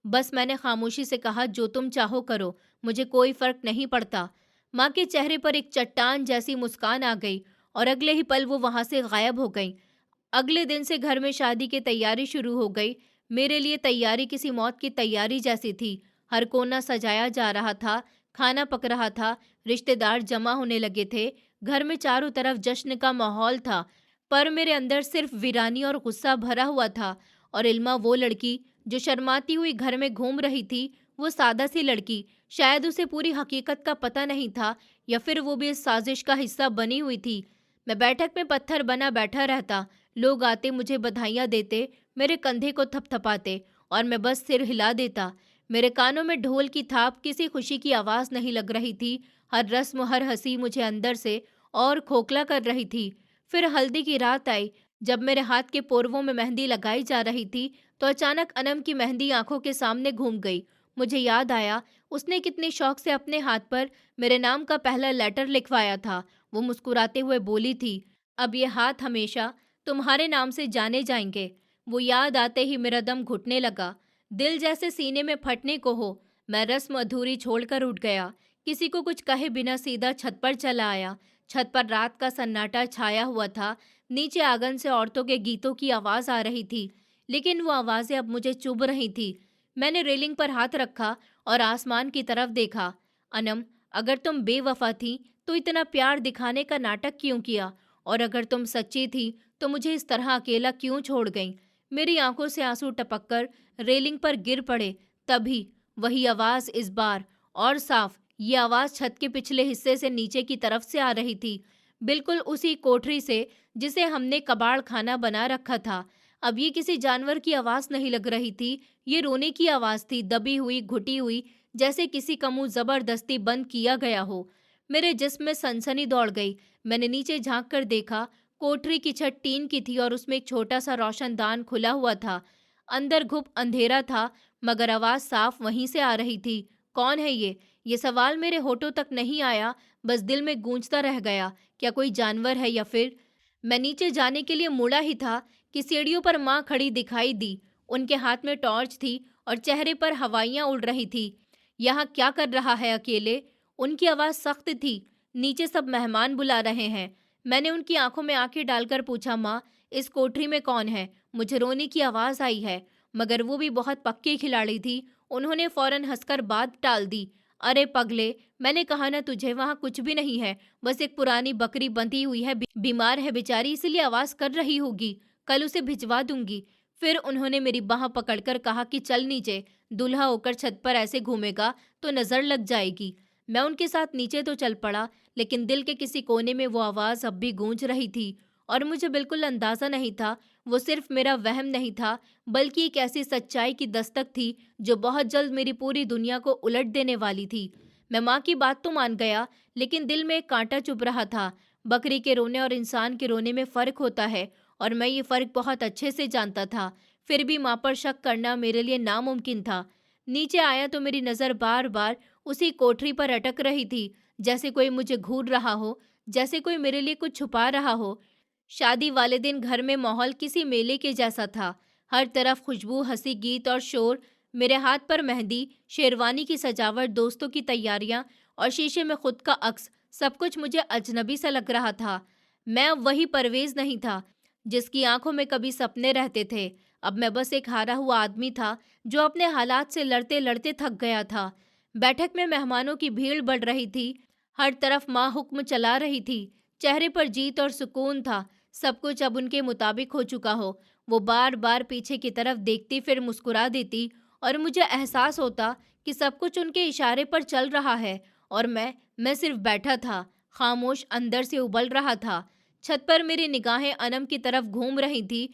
बस मैंने खामोशी से कहा, जो तुम चाहो करो, मुझे कोई फर्क नहीं पड़ता। माँ के चेहरे पर एक चट्टान जैसी मुस्कान आ गई और अगले ही पल वो वहां से गायब हो गई। अगले दिन से घर में शादी की तैयारी शुरू हो गई। मेरे लिए तैयारी किसी मौत की तैयारी जैसी थी। हर कोना सजाया जा रहा था, खाना पक रहा था, रिश्तेदार जमा होने लगे थे। घर में चारों तरफ जश्न का माहौल था, पर मेरे अंदर सिर्फ वीरानी और गुस्सा भरा हुआ था। और इल्मा, वो लड़की जो शर्माती हुई घर में घूम रही थी, वो सादा सी लड़की, शायद उसे पूरी हकीकत का पता नहीं था, या फिर वो भी इस साजिश का हिस्सा बनी हुई थी। मैं बैठक में पत्थर बना बैठा रहता। लोग आते, मुझे बधाइयाँ देते, मेरे कंधे को थपथपाते और मैं बस सिर हिला देता। मेरे कानों में ढोल की थाप, किसी खुशी की आवाज़ नहीं लग रही थी। हर रस्म, हर हंसी मुझे अंदर से और खोखला कर रही थी। फिर हल्दी की रात आई। जब मेरे हाथ के पोरवों में मेहंदी लगाई जा रही थी तो अचानक अनम की मेहंदी आंखों के सामने घूम गई। मुझे याद आया उसने कितने शौक से अपने हाथ पर मेरे नाम का पहला लेटर लिखवाया था। वो मुस्कुराते हुए बोली थी, अब ये हाथ हमेशा तुम्हारे नाम से जाने जाएंगे। वो याद आते ही मेरा दम घुटने लगा, दिल जैसे सीने में फटने को हो। मैं रस्म अधूरी छोड़कर उठ गया। किसी को कुछ कहे बिना सीधा छत पर चला आया। छत पर रात का सन्नाटा छाया हुआ था। नीचे आंगन से औरतों के गीतों की आवाज आ रही थी, लेकिन वो आवाजें अब मुझे चुभ रही थी। मैंने रेलिंग पर हाथ रखा और आसमान की तरफ देखा। अनम, अगर तुम बेवफा थी तो इतना प्यार दिखाने का नाटक क्यों किया? और अगर तुम सच्ची थी तो मुझे इस तरह अकेला क्यों छोड़ गई? मेरी आंखों से आंसू टपककर रेलिंग पर गिर पड़े। तभी वही आवाज, इस बार और साफ। ये आवाज छत के पिछले हिस्से से नीचे की तरफ से आ रही थी, बिल्कुल उसी कोठरी से जिसे हमने कबाड़ खाना बना रखा था। अब ये किसी जानवर की आवाज नहीं लग रही थी, ये रोने की आवाज थी, दबी हुई, घुटी हुई, जैसे किसी का मुंह जबरदस्ती बंद किया गया हो। मेरे जिस्म में सनसनी दौड़ गई। मैंने नीचे झांक कर देखा। कोठरी की छत टीन की थी और उसमें एक छोटा सा रोशनदान खुला हुआ था। अंदर घुप अंधेरा था, मगर आवाज साफ वहीं से आ रही थी। कौन है ये? ये सवाल मेरे होठों तक नहीं आया, बस दिल में गूंजता रह गया। क्या कोई जानवर है या फिर? मैं नीचे जाने के लिए मुड़ा ही था कि सीढ़ियों पर माँ खड़ी दिखाई दी। उनके हाथ में टॉर्च थी और चेहरे पर हवाइयाँ उड़ रही थी। यहाँ क्या कर रहा है अकेले? उनकी आवाज़ सख्त थी। नीचे सब मेहमान बुला रहे हैं। मैंने उनकी आंखों में आंखें डालकर पूछा, माँ, इस कोठरी में कौन है? मुझे रोने की आवाज़ आई है, मगर वो भी बहुत पक्की खिलाड़ी थी। उन्होंने फौरन हंसकर बात टाल दी। अरे पगले, मैंने कहा ना तुझे, वहाँ कुछ भी नहीं है। बस एक पुरानी बकरी बंधी हुई है, बीमार है बेचारी, इसलिए आवाज़ कर रही होगी। कल उसे भिजवा दूंगी। फिर उन्होंने मेरी बाह पकड़कर कहा कि चल नीचे, दूल्हा होकर छत पर ऐसे घूमेगा तो नजर लग जाएगी। मैं उनके साथ नीचे तो चल पड़ा, लेकिन दिल के किसी कोने में वो आवाज़ अब भी गूंज रही थी। और मुझे बिल्कुल अंदाज़ा नहीं था वो सिर्फ मेरा वहम नहीं था, बल्कि एक ऐसी सच्चाई की दस्तक थी जो बहुत जल्द मेरी पूरी दुनिया को उलट देने वाली थी। मैं माँ की बात तो मान गया, लेकिन दिल में एक कांटा चुभ रहा था। बकरी के रोने और इंसान के रोने में फ़र्क होता है, और मैं ये फ़र्क बहुत अच्छे से जानता था। फिर भी माँ पर शक करना मेरे लिए नामुमकिन था। नीचे आया तो मेरी नज़र बार बार उसी कोठरी पर अटक रही थी, जैसे कोई मुझे घूर रहा हो, जैसे कोई मेरे लिए कुछ छुपा रहा हो। शादी वाले दिन घर में माहौल किसी मेले के जैसा था। हर तरफ खुशबू, हंसी, गीत और शोर। मेरे हाथ पर मेहंदी, शेरवानी की सजावट, दोस्तों की तैयारियां और शीशे में खुद का अक्स, सब कुछ मुझे अजनबी सा लग रहा था। मैं अब वही परवेज नहीं था जिसकी आंखों में कभी सपने रहते थे। अब मैं बस एक हारा हुआ आदमी था जो अपने हालात से लड़ते लड़ते थक गया था। बैठक में मेहमानों की भीड़ बढ़ रही थी। हर तरफ माँ हुक्म चला रही थी। चेहरे पर जीत और सुकून था। सब कुछ अब उनके मुताबिक हो चुका हो। वो बार बार पीछे की तरफ देखती, फिर मुस्कुरा देती, और मुझे एहसास होता कि सब कुछ उनके इशारे पर चल रहा है। और मैं सिर्फ बैठा था, खामोश, अंदर से उबल रहा था। छत पर मेरी निगाहें अनम की तरफ घूम रही थी।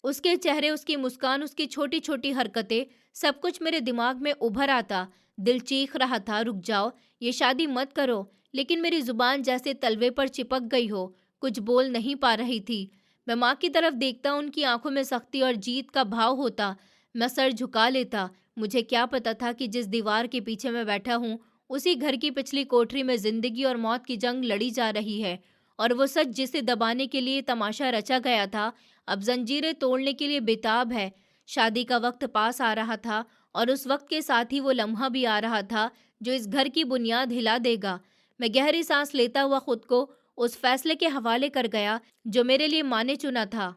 उसके चेहरे, उसकी मुस्कान, उसकी छोटी छोटी हरकतें, सब कुछ मेरे दिमाग में उभर आता। दिल चीख रहा था, रुक जाओ, ये शादी मत करो। लेकिन मेरी जुबान जैसे तलवे पर चिपक गई हो, कुछ बोल नहीं पा रही थी। मैं माँ की तरफ देखता, उनकी आंखों में सख्ती और जीत का भाव होता। मैं सर झुका लेता। मुझे क्या पता था कि जिस दीवार के पीछे मैं बैठा हूँ, उसी घर की पिछली कोठरी में जिंदगी और मौत की जंग लड़ी जा रही है। और वो सच जिसे दबाने के लिए तमाशा रचा गया था, अब जंजीरें तोड़ने के लिए बेताब है। शादी का वक्त पास आ रहा था, और उस वक्त के साथ ही वो लम्हा भी आ रहा था जो इस घर की बुनियाद हिला देगा। मैं गहरी सांस लेता हुआ खुद को उस फैसले के हवाले कर गया जो मेरे लिए माँ ने चुना था।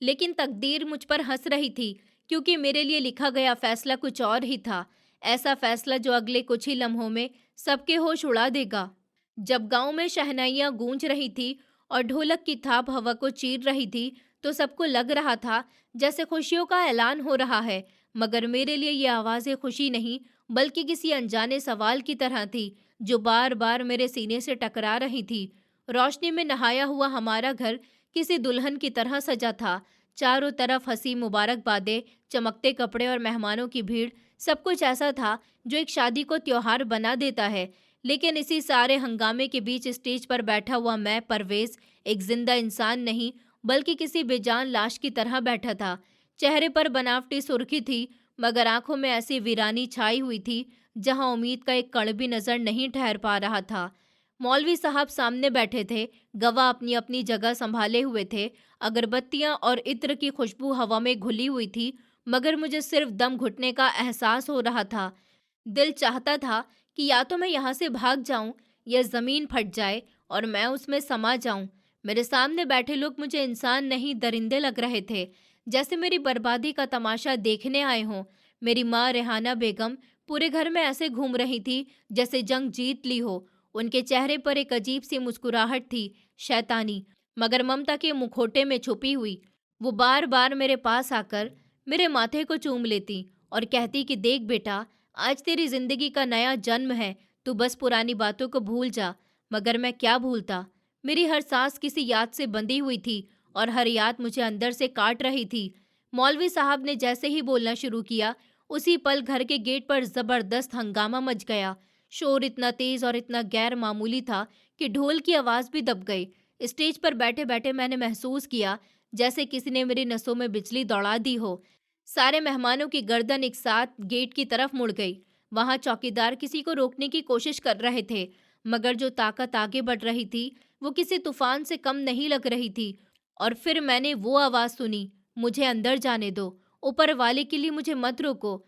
लेकिन तकदीर मुझ पर हंस रही थी, क्योंकि मेरे लिए लिखा गया फैसला कुछ और ही था। ऐसा फैसला जो अगले कुछ ही लम्हों में सबके होश उड़ा देगा। जब गांव में शहनाइयां गूंज रही थी और ढोलक की थाप हवा को चीर रही थी, तो सबको लग रहा था जैसे खुशियों का ऐलान हो रहा है। मगर मेरे लिए ये आवाज़ें खुशी नहीं, बल्कि किसी अनजाने सवाल की तरह थी जो बार बार मेरे सीने से टकरा रही थी। रोशनी में नहाया हुआ हमारा घर किसी दुल्हन की तरह सजा था। चारों तरफ हंसी, मुबारकबादें, चमकते कपड़े और मेहमानों की भीड़। सब कुछ ऐसा था जो एक शादी को त्योहार बना देता है। लेकिन इसी सारे हंगामे के बीच स्टेज पर बैठा हुआ मैं, परवेज, एक जिंदा इंसान नहीं, बल्कि किसी बेजान लाश की तरह बैठा था। चेहरे पर बनावटी सुर्खी थी, मगर आंखों में ऐसी वीरानी छाई हुई थी जहां उम्मीद का एक कण भी नजर नहीं ठहर पा रहा था। मौलवी साहब सामने बैठे थे। गवाह अपनी अपनी जगह संभाले हुए थे। अगरबत्तियां और इत्र की खुशबू हवा में घुली हुई थी, मगर मुझे सिर्फ दम घुटने का एहसास हो रहा था। दिल चाहता था कि या तो मैं यहाँ से भाग जाऊं, या जमीन फट जाए और मैं उसमें समा जाऊं। मेरे सामने बैठे लोग मुझे इंसान नहीं, दरिंदे लग रहे थे, जैसे मेरी बर्बादी का तमाशा देखने आए हों। मेरी माँ रेहाना बेगम पूरे घर में ऐसे घूम रही थी जैसे जंग जीत ली हो। उनके चेहरे पर एक अजीब सी मुस्कुराहट थी, शैतानी, मगर ममता के मुखौटे में छुपी हुई। वो बार बार मेरे पास आकर मेरे माथे को चूम लेती और कहती कि देख बेटा, आज तेरी जिंदगी का नया जन्म है, तू बस पुरानी बातों को भूल जा। मगर मैं क्या भूलता। मेरी हर सांस किसी याद से बंधी हुई थी, और हर याद मुझे अंदर से काट रही थी। मौलवी साहब ने जैसे ही बोलना शुरू किया, उसी पल घर के गेट पर जबरदस्त हंगामा मच गया। शोर इतना तेज और इतना गैर मामूली था कि ढोल की आवाज भी दब गई। स्टेज पर बैठे बैठे मैंने महसूस किया जैसे किसी ने मेरी नसों में बिजली दौड़ा दी हो। सारे मेहमानों की गर्दन एक साथ गेट की तरफ मुड़ गई। वहां चौकीदार किसी को रोकने की कोशिश कर रहे थे, मगर जो ताकत आगे बढ़ रही थी वो किसी तूफान से कम नहीं लग रही थी। और फिर मैंने वो आवाज सुनी, मुझे अंदर जाने दो, ऊपर वाले के लिए मुझे मत रोको।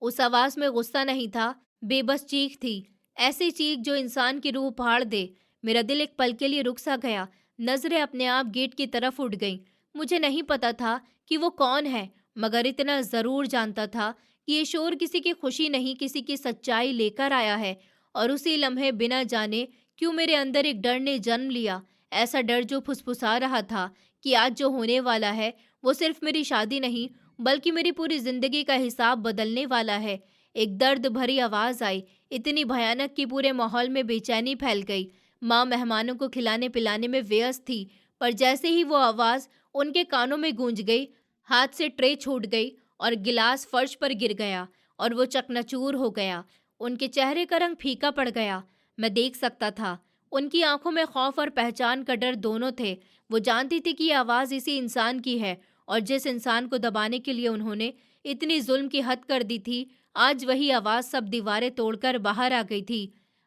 उस आवाज में गुस्सा नहीं था, बेबस चीख थी। ऐसी चीख जो इंसान की रूह फाड़ दे। मेरा दिल एक पल के लिए रुक सा गया। नजरें अपने आप गेट की तरफ उठ गईं। मुझे नहीं पता था कि वो कौन है, मगर इतना जरूर जानता था कि ये शोर किसी की खुशी नहीं, किसी की सच्चाई लेकर आया है। और उसी लम्हे बिना जाने क्यों मेरे अंदर एक डर ने जन्म लिया। ऐसा डर जो फुसफुसा रहा था कि आज जो होने वाला है वो सिर्फ मेरी शादी नहीं, बल्कि मेरी पूरी जिंदगी का हिसाब बदलने वाला है। एक दर्द भरी आवाज आई, इतनी भयानक कि पूरे माहौल में बेचैनी फैल गई। माँ मेहमानों को खिलाने पिलाने में व्यस्त थी, पर जैसे ही वो आवाज़ उनके कानों में गूंज गई, हाथ से ट्रे छूट गई और गिलास फर्श पर गिर गया और वो चकनाचूर हो गया। उनके चेहरे का रंग फीका पड़ गया। मैं देख सकता था, उनकी आंखों में खौफ और पहचान का डर दोनों थे। वो जानती थी कि ये आवाज़ इसी इंसान की है और जिस इंसान को दबाने के लिए उन्होंने इतनी जुल्म की हद कर दी थी, आज वही आवाज़ सब दीवारें तोड़कर बाहर आ गई थी।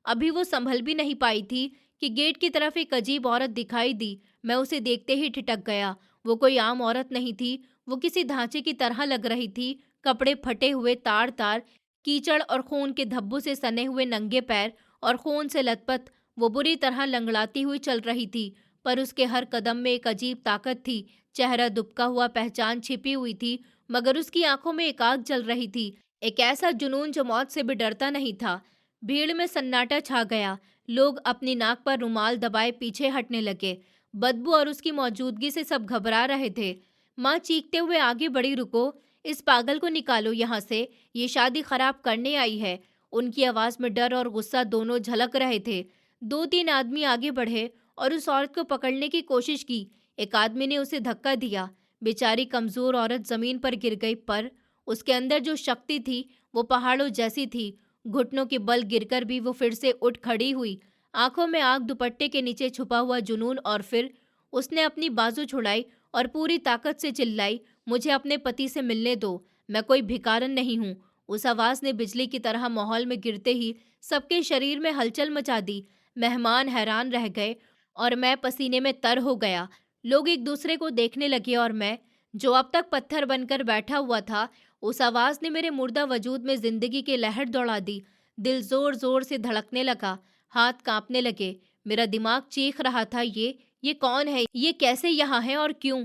अभी वो संभल भी नहीं पाई थी कि गेट की तरफ एक अजीब औरत दिखाई दी। मैं उसे देखते ही ठिठक गया। वो कोई आम औरत नहीं थी, वो किसी ढांचे की तरह लग रही थी। कपड़े फटे हुए, तार तार, कीचड़ और खून के धब्बों से सने हुए नंगे पैर और खून से लथपथ वो बुरी तरह लंगड़ाती हुई चल रही थी, पर उसके हर कदम में एक अजीब ताकत थी। चेहरा दुबका हुआ, पहचान छिपी हुई थी, मगर उसकी आंखों में एक आग जल रही थी, एक ऐसा जुनून जो मौत से भी डरता नहीं था। भीड़ में सन्नाटा छा गया। लोग अपनी नाक पर रुमाल दबाए पीछे हटने लगे। बदबू और उसकी मौजूदगी से सब घबरा रहे थे। माँ चीखते हुए आगे बढ़ी, रुको, इस पागल को निकालो यहाँ से, ये शादी खराब करने आई है। उनकी आवाज़ में डर और गुस्सा दोनों झलक रहे थे। 2-3 आदमी आगे बढ़े और उस औरत को पकड़ने की कोशिश की। एक आदमी ने उसे धक्का दिया। बेचारी कमज़ोर औरत ज़मीन पर गिर गई, पर उसके अंदर जो शक्ति थी वो पहाड़ों जैसी थी। घुटनों के बल गिरकर भी वो फिर से उठ खड़ी हुई। आंखों में आग, दुपट्टे के नीचे छुपा हुआ जुनून, और फिर उसने अपनी बाजू छुड़ाई और पूरी ताकत से चिल्लाई, मुझे अपने पति से मिलने दो, मैं कोई भिखारन नहीं हूँ। उस आवाज़ ने बिजली की तरह माहौल में गिरते ही सबके शरीर में हलचल मचा दी। मेहमान हैरान रह गए और मैं पसीने में तर हो गया। लोग एक दूसरे को देखने लगे और मैं, जो अब तक पत्थर बनकर बैठा हुआ था, उस आवाज़ ने मेरे मुर्दा वजूद में जिंदगी की लहर दौड़ा दी। दिल जोर जोर से धड़कने लगा, हाथ कांपने लगे। मेरा दिमाग चीख रहा था, ये कौन है, ये कैसे यहाँ है और क्यों?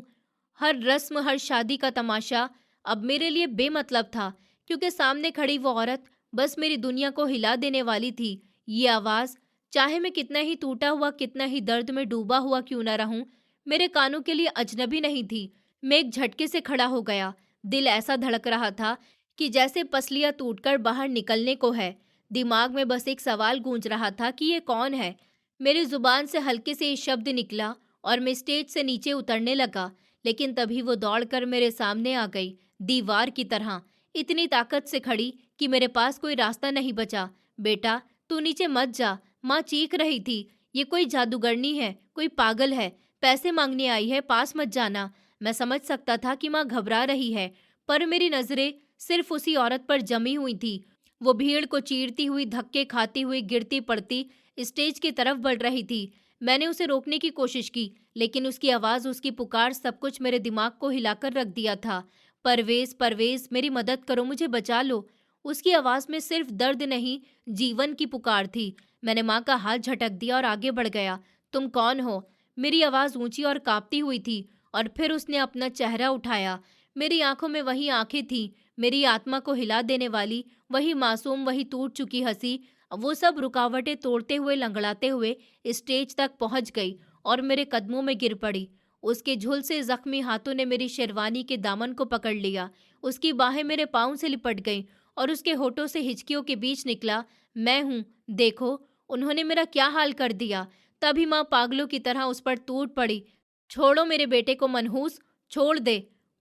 हर रस्म, हर शादी का तमाशा अब मेरे लिए बेमतलब था, क्योंकि सामने खड़ी वो औरत बस मेरी दुनिया को हिला देने वाली थी। ये आवाज़, चाहे मैं कितना ही टूटा हुआ, कितना ही दर्द में डूबा हुआ क्यों न रहूं, मेरे कानों के लिए अजनबी नहीं थी। मैं एक झटके से खड़ा हो गया। दिल ऐसा धड़क रहा था कि जैसे पसलियां टूटकर बाहर निकलने को है। दिमाग में बस एक सवाल गूंज रहा था कि ये कौन है। मेरी जुबान से हल्के से ये शब्द निकला और मैं स्टेज से नीचे उतरने लगा, लेकिन तभी वो दौड़कर मेरे सामने आ गई, दीवार की तरह, इतनी ताकत से खड़ी कि मेरे पास कोई रास्ता नहीं बचा। बेटा, तू नीचे मत जा, माँ चीख रही थी। ये कोई जादूगरनी है, कोई पागल है, पैसे मांगने आई है, पास मत जाना। मैं समझ सकता था कि माँ घबरा रही है, पर मेरी नजरें सिर्फ उसी औरत पर जमी हुई थी। वो भीड़ को चीरती हुई, धक्के खाती हुई, गिरती पड़ती स्टेज की तरफ बढ़ रही थी। मैंने उसे रोकने की कोशिश की, लेकिन उसकी आवाज़, उसकी पुकार, सब कुछ मेरे दिमाग को हिलाकर रख दिया था। परवेज़, परवेज़, मेरी मदद करो, मुझे बचा लो। उसकी आवाज़ में सिर्फ दर्द नहीं, जीवन की पुकार थी। मैंने माँ का हाथ झटक दिया और आगे बढ़ गया। तुम कौन हो? मेरी आवाज़ ऊंची और कांपती हुई थी। और फिर उसने अपना चेहरा उठाया। मेरी आंखों में वही आंखें थीं, मेरी आत्मा को हिला देने वाली, वही मासूम, वही टूट चुकी हंसी। वो सब रुकावटें तोड़ते हुए, लंगड़ाते हुए स्टेज तक पहुंच गई और मेरे कदमों में गिर पड़ी। उसके झुलसे जख्मी हाथों ने मेरी शेरवानी के दामन को पकड़ लिया। उसकी बाहें मेरे पाँव से लिपट गईं और उसके होठों से हिचकियों के बीच निकला, मैं हूँ, देखो, उन्होंने मेरा क्या हाल कर दिया। तभी माँ पागलों की तरह उस पर टूट पड़ी। छोड़ो मेरे बेटे को मनहूस, छोड़ दे।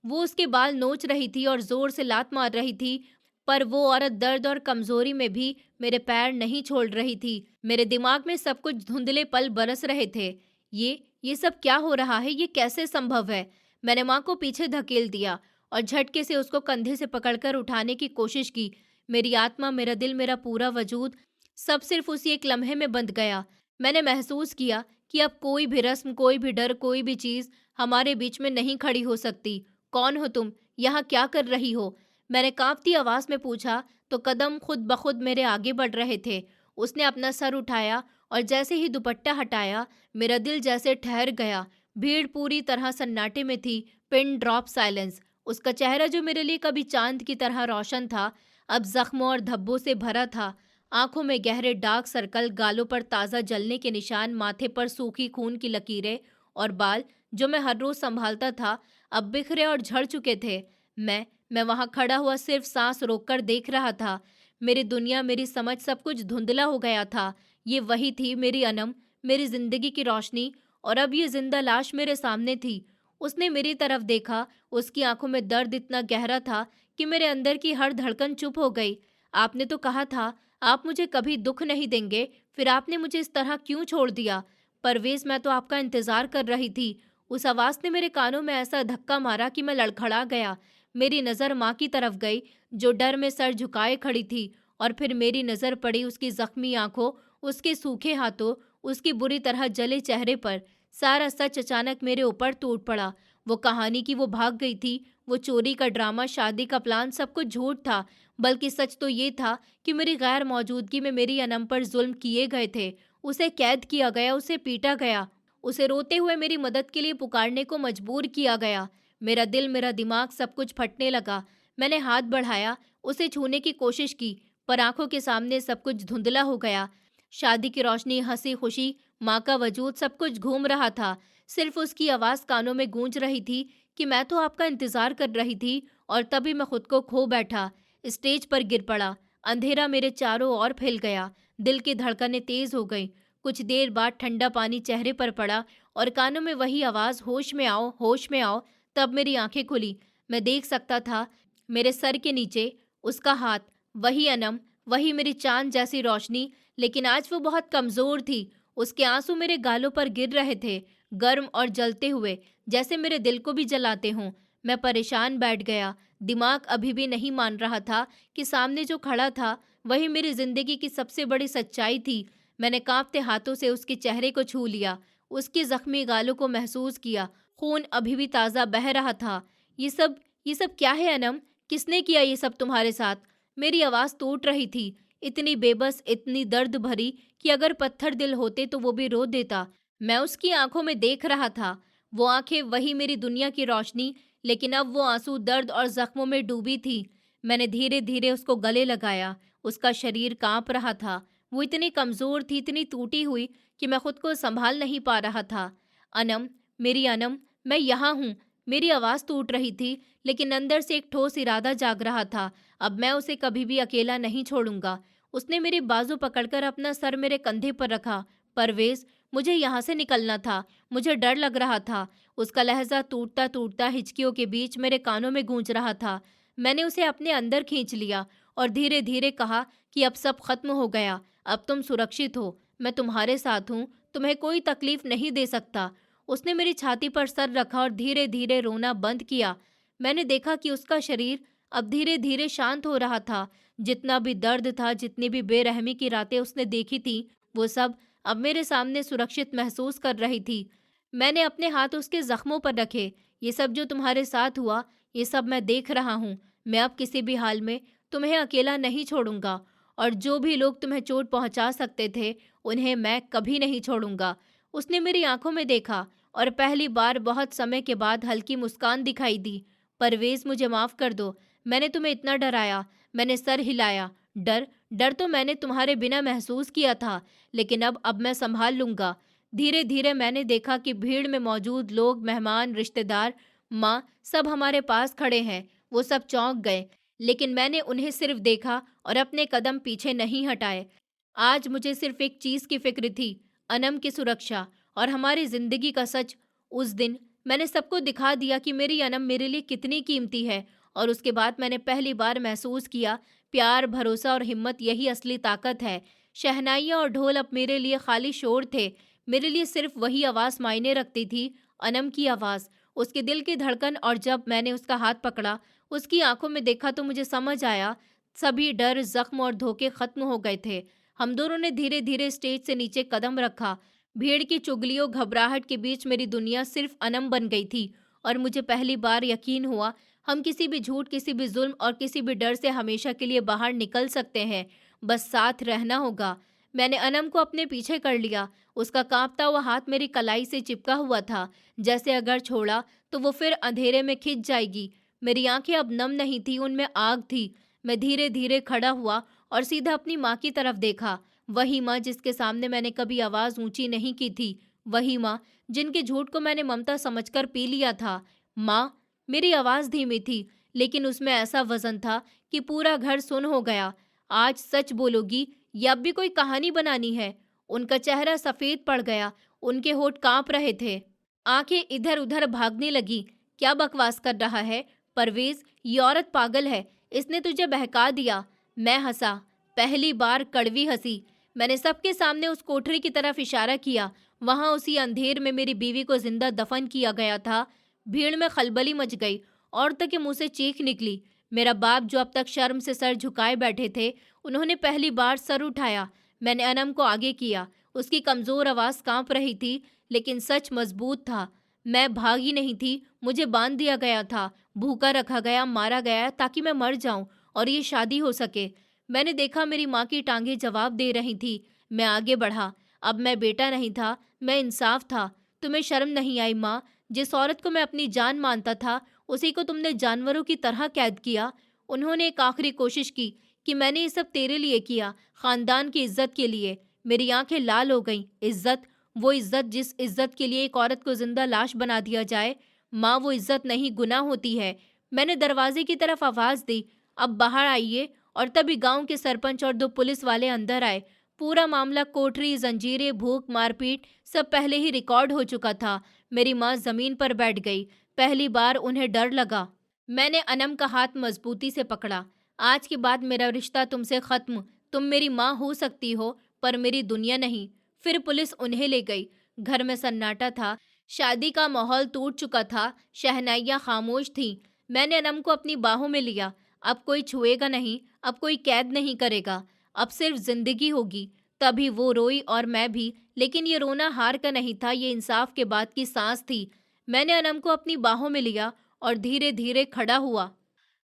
वो उसके बाल नोच रही थी और जोर से लात मार रही थी, पर वो औरत दर्द और कमजोरी में भी मेरे पैर नहीं छोड़ रही थी। मेरे दिमाग में सब कुछ धुंधले पल बरस रहे थे। ये सब क्या हो रहा है? ये कैसे संभव है? मैंने माँ को पीछे धकेल दिया और झटके से उसको कंधे से पकड़कर उठाने की कोशिश की। मेरी आत्मा, मेरा दिल, मेरा पूरा वजूद, सब सिर्फ उसी एक लम्हे में बंध गया। मैंने महसूस किया कि अब कोई भी रस्म, कोई भी डर, कोई भी चीज़ हमारे बीच में नहीं खड़ी हो सकती। कौन हो तुम? यहाँ क्या कर रही हो? मैंने कांपती आवाज़ में पूछा, तो कदम खुद ब खुद मेरे आगे बढ़ रहे थे। उसने अपना सर उठाया और जैसे ही दुपट्टा हटाया, मेरा दिल जैसे ठहर गया। भीड़ पूरी तरह सन्नाटे में थी, पिन ड्रॉप साइलेंस। उसका चेहरा, जो मेरे लिए कभी चांद की तरह रोशन था, अब जख्मों और धब्बों से भरा था। आंखों में गहरे डार्क सर्कल, गालों पर ताज़ा जलने के निशान, माथे पर सूखी खून की लकीरें, और बाल, जो मैं हर रोज़ संभालता था, अब बिखरे और झड़ चुके थे। मैं वहाँ खड़ा हुआ सिर्फ सांस रोककर देख रहा था। मेरी दुनिया, मेरी समझ, सब कुछ धुंधला हो गया था। ये वही थी मेरी अनम, मेरी जिंदगी की रोशनी, और अब ये जिंदा लाश मेरे सामने थी। उसने मेरी तरफ देखा, उसकी आंखों में दर्द इतना गहरा था कि मेरे अंदर की हर धड़कन चुप हो गई। आपने तो कहा था आप मुझे कभी दुख नहीं देंगे, फिर आपने मुझे इस तरह क्यों छोड़ दिया? परवेज, मैं तो आपका इंतजार कर रही थी। उस आवाज ने मेरे कानों में ऐसा धक्का मारा कि मैं लड़खड़ा गया। मेरी नजर माँ की तरफ गई, जो डर में सर झुकाए खड़ी थी, और फिर मेरी नजर पड़ी उसकी जख्मी आंखों, उसके सूखे हाथों, उसकी बुरी तरह जले चेहरे पर। सारा सच अचानक मेरे ऊपर टूट पड़ा। वो कहानी कि वो भाग गई थी, वो चोरी का ड्रामा, शादी का प्लान, सब कुछ झूठ था। बल्कि सच तो ये था कि मेरी गैर मौजूदगी में मेरी अनम पर जुल्म किए गए थे। उसे कैद किया गया, उसे पीटा गया, उसे रोते हुए मेरी मदद के लिए पुकारने को मजबूर किया गया। मेरा दिल, मेरा दिमाग, सब कुछ फटने लगा। मैंने हाथ बढ़ाया, उसे छूने की कोशिश की, पर आंखों के सामने सब कुछ धुंधला हो गया। शादी की रोशनी, हंसी खुशी, माँ का वजूद, सब कुछ घूम रहा था। सिर्फ उसकी आवाज़ कानों में गूंज रही थी कि मैं तो आपका इंतजार कर रही थी। और तभी मैं खुद को खो बैठा, स्टेज पर गिर पड़ा। अंधेरा मेरे चारों ओर फैल गया, दिल की धड़कनें तेज हो गईं। कुछ देर बाद ठंडा पानी चेहरे पर पड़ा और कानों में वही आवाज़, होश में आओ, होश में आओ। तब मेरी आंखें खुली। मैं देख सकता था मेरे सर के नीचे उसका हाथ, वही अनम, वही मेरी चांद जैसी रोशनी, लेकिन आज वो बहुत कमज़ोर थी। उसके आंसू मेरे गालों पर गिर रहे थे, गर्म और जलते हुए, जैसे मेरे दिल को भी जलाते हों। मैं परेशान बैठ गया। दिमाग अभी भी नहीं मान रहा था कि सामने जो खड़ा था वही मेरी जिंदगी की सबसे बड़ी सच्चाई थी। मैंने कांपते हाथों से उसके चेहरे को छू लिया, उसकी जख्मी गालों को महसूस किया। खून अभी भी ताज़ा बह रहा था। ये सब क्या है अनम? किसने किया ये सब तुम्हारे साथ? मेरी आवाज़ टूट रही थी, इतनी बेबस, इतनी दर्द भरी कि अगर पत्थर दिल होते तो वो भी रो देता। मैं उसकी आंखों में देख रहा था, वो आंखें, वही मेरी दुनिया की रोशनी, लेकिन अब वो आंसू, दर्द और जख्मों में डूबी थी। मैंने धीरे धीरे उसको गले लगाया। उसका शरीर कांप रहा था। वो इतनी कमज़ोर थी, इतनी टूटी हुई कि मैं खुद को संभाल नहीं पा रहा था। अनम, मेरी अनम, मैं यहाँ हूँ। मेरी आवाज़ टूट रही थी, लेकिन अंदर से एक ठोस इरादा जाग रहा था। अब मैं उसे कभी भी अकेला नहीं छोड़ूंगा। उसने मेरी बाजू पकड़कर अपना सर मेरे कंधे पर रखा। परवेज, मुझे यहाँ से निकलना था। मुझे डर लग रहा था। उसका लहजा टूटता टूटता हिचकियों के बीच मेरे कानों में गूंज रहा था। मैंने उसे अपने अंदर खींच लिया और धीरे धीरे कहा कि अब सब खत्म हो गया। अब तुम सुरक्षित हो। मैं तुम्हारे साथ हूँ। तुम्हें कोई तकलीफ नहीं दे सकता। उसने मेरी छाती पर सर रखा और धीरे धीरे रोना बंद किया। मैंने देखा कि उसका शरीर अब धीरे धीरे शांत हो रहा था। जितना भी दर्द था, जितनी भी बेरहमी की रातें उसने देखी थी, वो सब अब मेरे सामने सुरक्षित महसूस कर रही थी। मैंने अपने हाथ उसके जख्मों पर रखे। ये सब जो तुम्हारे साथ हुआ, ये सब मैं देख रहा हूँ। मैं अब किसी भी हाल में तुम्हें अकेला नहीं छोड़ूंगा, और जो भी लोग तुम्हें चोट पहुंचा सकते थे, उन्हें मैं कभी नहीं छोड़ूंगा। उसने मेरी आंखों में देखा और पहली बार बहुत समय के बाद हल्की मुस्कान दिखाई दी। परवेज, मुझे माफ़ कर दो। मैंने तुम्हें इतना डराया। मैंने सर हिलाया। डर डर तो मैंने तुम्हारे बिना महसूस किया था, लेकिन अब मैं संभाल लूंगा। धीरे धीरे मैंने देखा कि भीड़ में मौजूद लोग, मेहमान, रिश्तेदार, माँ, सब हमारे पास खड़े हैं। वो सब चौंक गए, लेकिन मैंने उन्हें सिर्फ देखा और अपने कदम पीछे नहीं हटाए। आज मुझे सिर्फ एक चीज़ की फिक्र थी, अनम की सुरक्षा और हमारी जिंदगी का सच। उस दिन मैंने सबको दिखा दिया कि मेरी अनम मेरे लिए कितनी कीमती है, और उसके बाद मैंने पहली बार महसूस किया, प्यार, भरोसा और हिम्मत, यही असली ताकत है। शहनाइयाँ और ढोल अब मेरे लिए खाली शोर थे। मेरे लिए सिर्फ वही आवाज़ मायने रखती थी, अनम की आवाज़, उसके दिल की धड़कन। और जब मैंने उसका हाथ पकड़ा, उसकी आंखों में देखा, तो मुझे समझ आया सभी डर, जख्म और धोखे खत्म हो गए थे। हम दोनों ने धीरे धीरे स्टेज से नीचे कदम रखा। भीड़ की चुगलियों, घबराहट के बीच मेरी दुनिया सिर्फ अनम बन गई थी। और मुझे पहली बार यकीन हुआ, हम किसी भी झूठ, किसी भी जुल्म और किसी भी डर से हमेशा के लिए बाहर निकल सकते हैं। बस साथ रहना होगा। मैंने अनम को अपने पीछे कर लिया। उसका कांपता हुआ हाथ मेरी कलाई से चिपका हुआ था, जैसे अगर छोड़ा तो वो फिर अंधेरे में खिंच जाएगी। मेरी आंखें अब नम नहीं थी, उनमें आग थी। मैं धीरे धीरे खड़ा हुआ और सीधा अपनी माँ की तरफ देखा। वही माँ जिसके सामने मैंने कभी आवाज़ ऊंची नहीं की थी। वही माँ जिनके झूठ को मैंने ममता समझकर पी लिया था। माँ, मेरी आवाज़ धीमी थी, लेकिन उसमें ऐसा वजन था कि पूरा घर सुन हो गया। आज सच बोलोगी या अब भी कोई कहानी बनानी है? उनका चेहरा सफ़ेद पड़ गया। उनके होंठ कांप रहे थे। आंखें इधर उधर भागने लगी। क्या बकवास कर रहा है परवेज, ये औरत पागल है, इसने तुझे बहका दिया। मैं हंसा, पहली बार कड़वी हंसी। मैंने सबके सामने उस कोठरी की तरफ इशारा किया। वहां उसी अंधेर में मेरी बीवी को जिंदा दफन किया गया था। भीड़ में खलबली मच गई। औरतों के मुंह से चीख निकली। मेरा बाप, जो अब तक शर्म से सर झुकाए बैठे थे, उन्होंने पहली बार सर उठाया। मैंने अनम को आगे किया। उसकी कमजोर आवाज कांप रही थी, लेकिन सच मजबूत था। मैं भागी नहीं थी, मुझे बांध दिया गया था, भूखा रखा गया, मारा गया ताकि मैं मर जाऊं और ये शादी हो सके। मैंने देखा मेरी माँ की टांगें जवाब दे रही थी। मैं आगे बढ़ा। अब मैं बेटा नहीं था, मैं इंसाफ था। तुम्हें शर्म नहीं आई माँ? जिस औरत को मैं अपनी जान मानता था, उसी को तुमने जानवरों की तरह कैद किया। उन्होंने एक आखिरी कोशिश की कि मैंने ये सब तेरे लिए किया, खानदान की इज्जत के लिए। मेरी आंखें लाल हो गईं। इज्जत? वो इज्जत जिस इज्जत के लिए एक औरत को जिंदा लाश बना दिया जाए। माँ, वो इज्जत नहीं, गुनाह होती है। मैंने दरवाजे की तरफ आवाज दी, अब बाहर आइए। और तभी गांव के सरपंच और 2 पुलिस वाले अंदर आए। पूरा मामला, कोठरी, जंजीरें, भूख, मारपीट, सब पहले ही रिकॉर्ड हो चुका था। मेरी माँ जमीन पर बैठ गई। पहली बार उन्हें डर लगा। मैंने अनम का हाथ मजबूती से पकड़ा। आज के बाद मेरा रिश्ता तुमसे खत्म। तुम मेरी माँ हो सकती हो, पर मेरी दुनिया नहीं। फिर पुलिस उन्हें ले गई। घर में सन्नाटा था। शादी का माहौल टूट चुका था। शहनाइयाँ खामोश थीं। मैंने अनम को अपनी बाहों में लिया। अब कोई छुएगा नहीं, अब कोई कैद नहीं करेगा, अब सिर्फ जिंदगी होगी। तभी वो रोई और मैं भी, लेकिन ये रोना हार का नहीं था, ये इंसाफ के बाद की सांस थी। मैंने अनम को अपनी बाहों में लिया और धीरे धीरे खड़ा हुआ।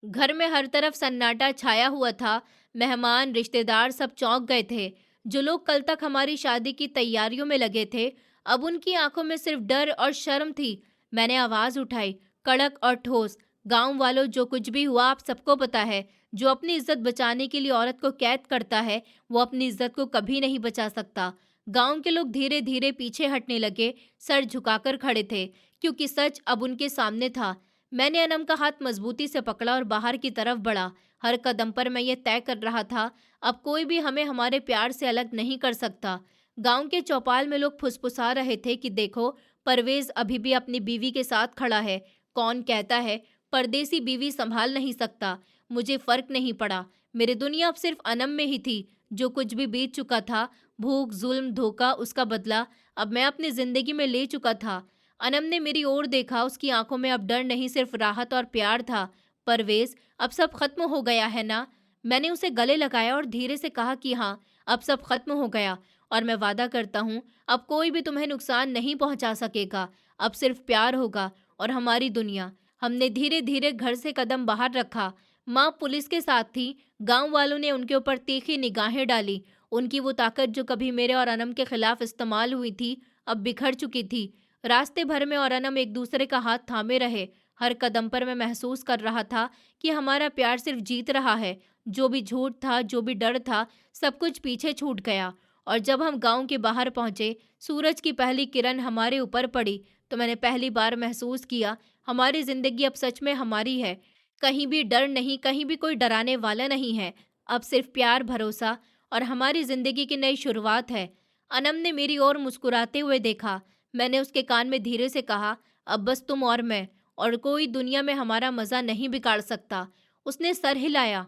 घर में हर तरफ सन्नाटा छाया हुआ था। मेहमान, रिश्तेदार सब चौंक गए थे। जो लोग कल तक हमारी शादी की तैयारियों में लगे थे, अब उनकी आंखों में सिर्फ डर और शर्म थी। मैंने आवाज उठाई, कड़क और ठोस, गांव वालों, जो कुछ भी हुआ आप सबको पता है। जो अपनी इज्जत बचाने के लिए औरत को कैद करता है, वो अपनी इज्जत को कभी नहीं बचा सकता। गांव के लोग धीरे धीरे पीछे हटने लगे, सर झुकाकर खड़े थे, क्योंकि सच अब उनके सामने था। मैंने अनम का हाथ मजबूती से पकड़ा और बाहर की तरफ बढ़ा। हर कदम पर मैं ये तय कर रहा था, अब कोई भी हमें हमारे प्यार से अलग नहीं कर सकता। गांव के चौपाल में लोग फुसफुसा रहे थे कि देखो, परवेज अभी भी अपनी बीवी के साथ खड़ा है। कौन कहता है परदेसी बीवी संभाल नहीं सकता? मुझे फर्क नहीं पड़ा। मेरी दुनिया अब सिर्फ अनम में ही थी। जो कुछ भी बीत चुका था, भूख, जुल्म, धोखा, उसका बदला अब मैं अपनी जिंदगी में ले चुका था। अनम ने मेरी ओर देखा। उसकी आंखों में अब डर नहीं, सिर्फ राहत और प्यार था। परवेज, अब सब खत्म हो गया है ना? मैंने उसे गले लगाया और धीरे से कहा कि हाँ, अब सब खत्म हो गया, और मैं वादा करता हूँ अब कोई भी तुम्हें नुकसान नहीं पहुंचा सकेगा। अब सिर्फ प्यार होगा और हमारी दुनिया। हमने धीरे धीरे घर से कदम बाहर रखा। माँ पुलिस के साथ थी। गांव वालों ने उनके ऊपर तीखी निगाहें डाली। उनकी वो ताकत जो कभी मेरे और अनम के खिलाफ इस्तेमाल हुई थी, अब बिखर चुकी थी। रास्ते भर में और अनम एक दूसरे का हाथ थामे रहे। हर कदम पर मैं महसूस कर रहा था कि हमारा प्यार सिर्फ जीत रहा है। जो भी झूठ था, जो भी डर था, सब कुछ पीछे छूट गया। और जब हम गांव के बाहर पहुंचे, सूरज की पहली किरण हमारे ऊपर पड़ी, तो मैंने पहली बार महसूस किया हमारी जिंदगी अब सच में हमारी है। कहीं भी डर नहीं, कहीं भी कोई डराने वाला नहीं है। अब सिर्फ प्यार, भरोसा और हमारी जिंदगी की नई शुरुआत है। अनम ने मेरी ओर मुस्कुराते हुए देखा। मैंने उसके कान में धीरे से कहा, अब बस तुम और मैं, और कोई दुनिया में हमारा मज़ा नहीं बिगाड़ सकता। उसने सर हिलाया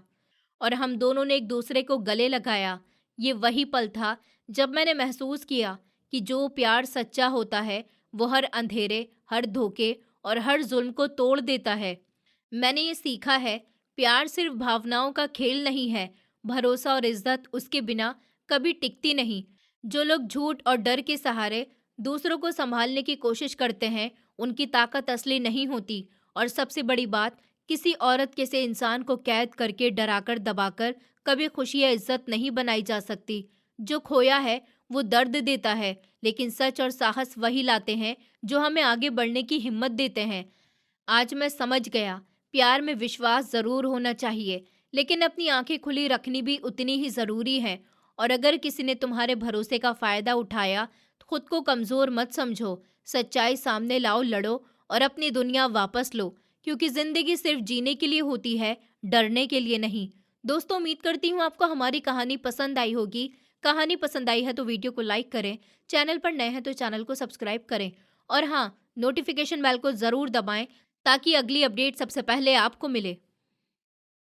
और हम दोनों ने एक दूसरे को गले लगाया। ये वही पल था जब मैंने महसूस किया कि जो प्यार सच्चा होता है, वो हर अंधेरे, हर धोखे और हर जुल्म को तोड़ देता है। मैंने ये सीखा है, प्यार सिर्फ भावनाओं का खेल नहीं है। भरोसा और इज्जत उसके बिना कभी टिकती नहीं। जो लोग झूठ और डर के सहारे दूसरों को संभालने की कोशिश करते हैं, उनकी ताकत असली नहीं होती। और सबसे बड़ी बात, किसी औरत के से इंसान को कैद करके, डराकर, दबाकर कभी खुशी या इज्जत नहीं बनाई जा सकती। जो खोया है वो दर्द देता है, लेकिन सच और साहस वही लाते हैं जो हमें आगे बढ़ने की हिम्मत देते हैं। आज मैं समझ गया, प्यार में विश्वास जरूर होना चाहिए, लेकिन अपनी आंखें खुली रखनी भी उतनी ही जरूरी है। और अगर किसी ने तुम्हारे भरोसे का फायदा उठाया, तो खुद को कमजोर मत समझो। सच्चाई सामने लाओ, लड़ो और अपनी दुनिया वापस लो, क्योंकि जिंदगी सिर्फ जीने के लिए होती है, डरने के लिए नहीं। दोस्तों, उम्मीद करती हूँ आपको हमारी कहानी पसंद आई होगी। कहानी पसंद आई है तो वीडियो को लाइक करें, चैनल पर नए हैं तो चैनल को सब्सक्राइब करें और हाँ, नोटिफिकेशन बेल को ज़रूर दबाएं ताकि अगली अपडेट सबसे पहले आपको मिले।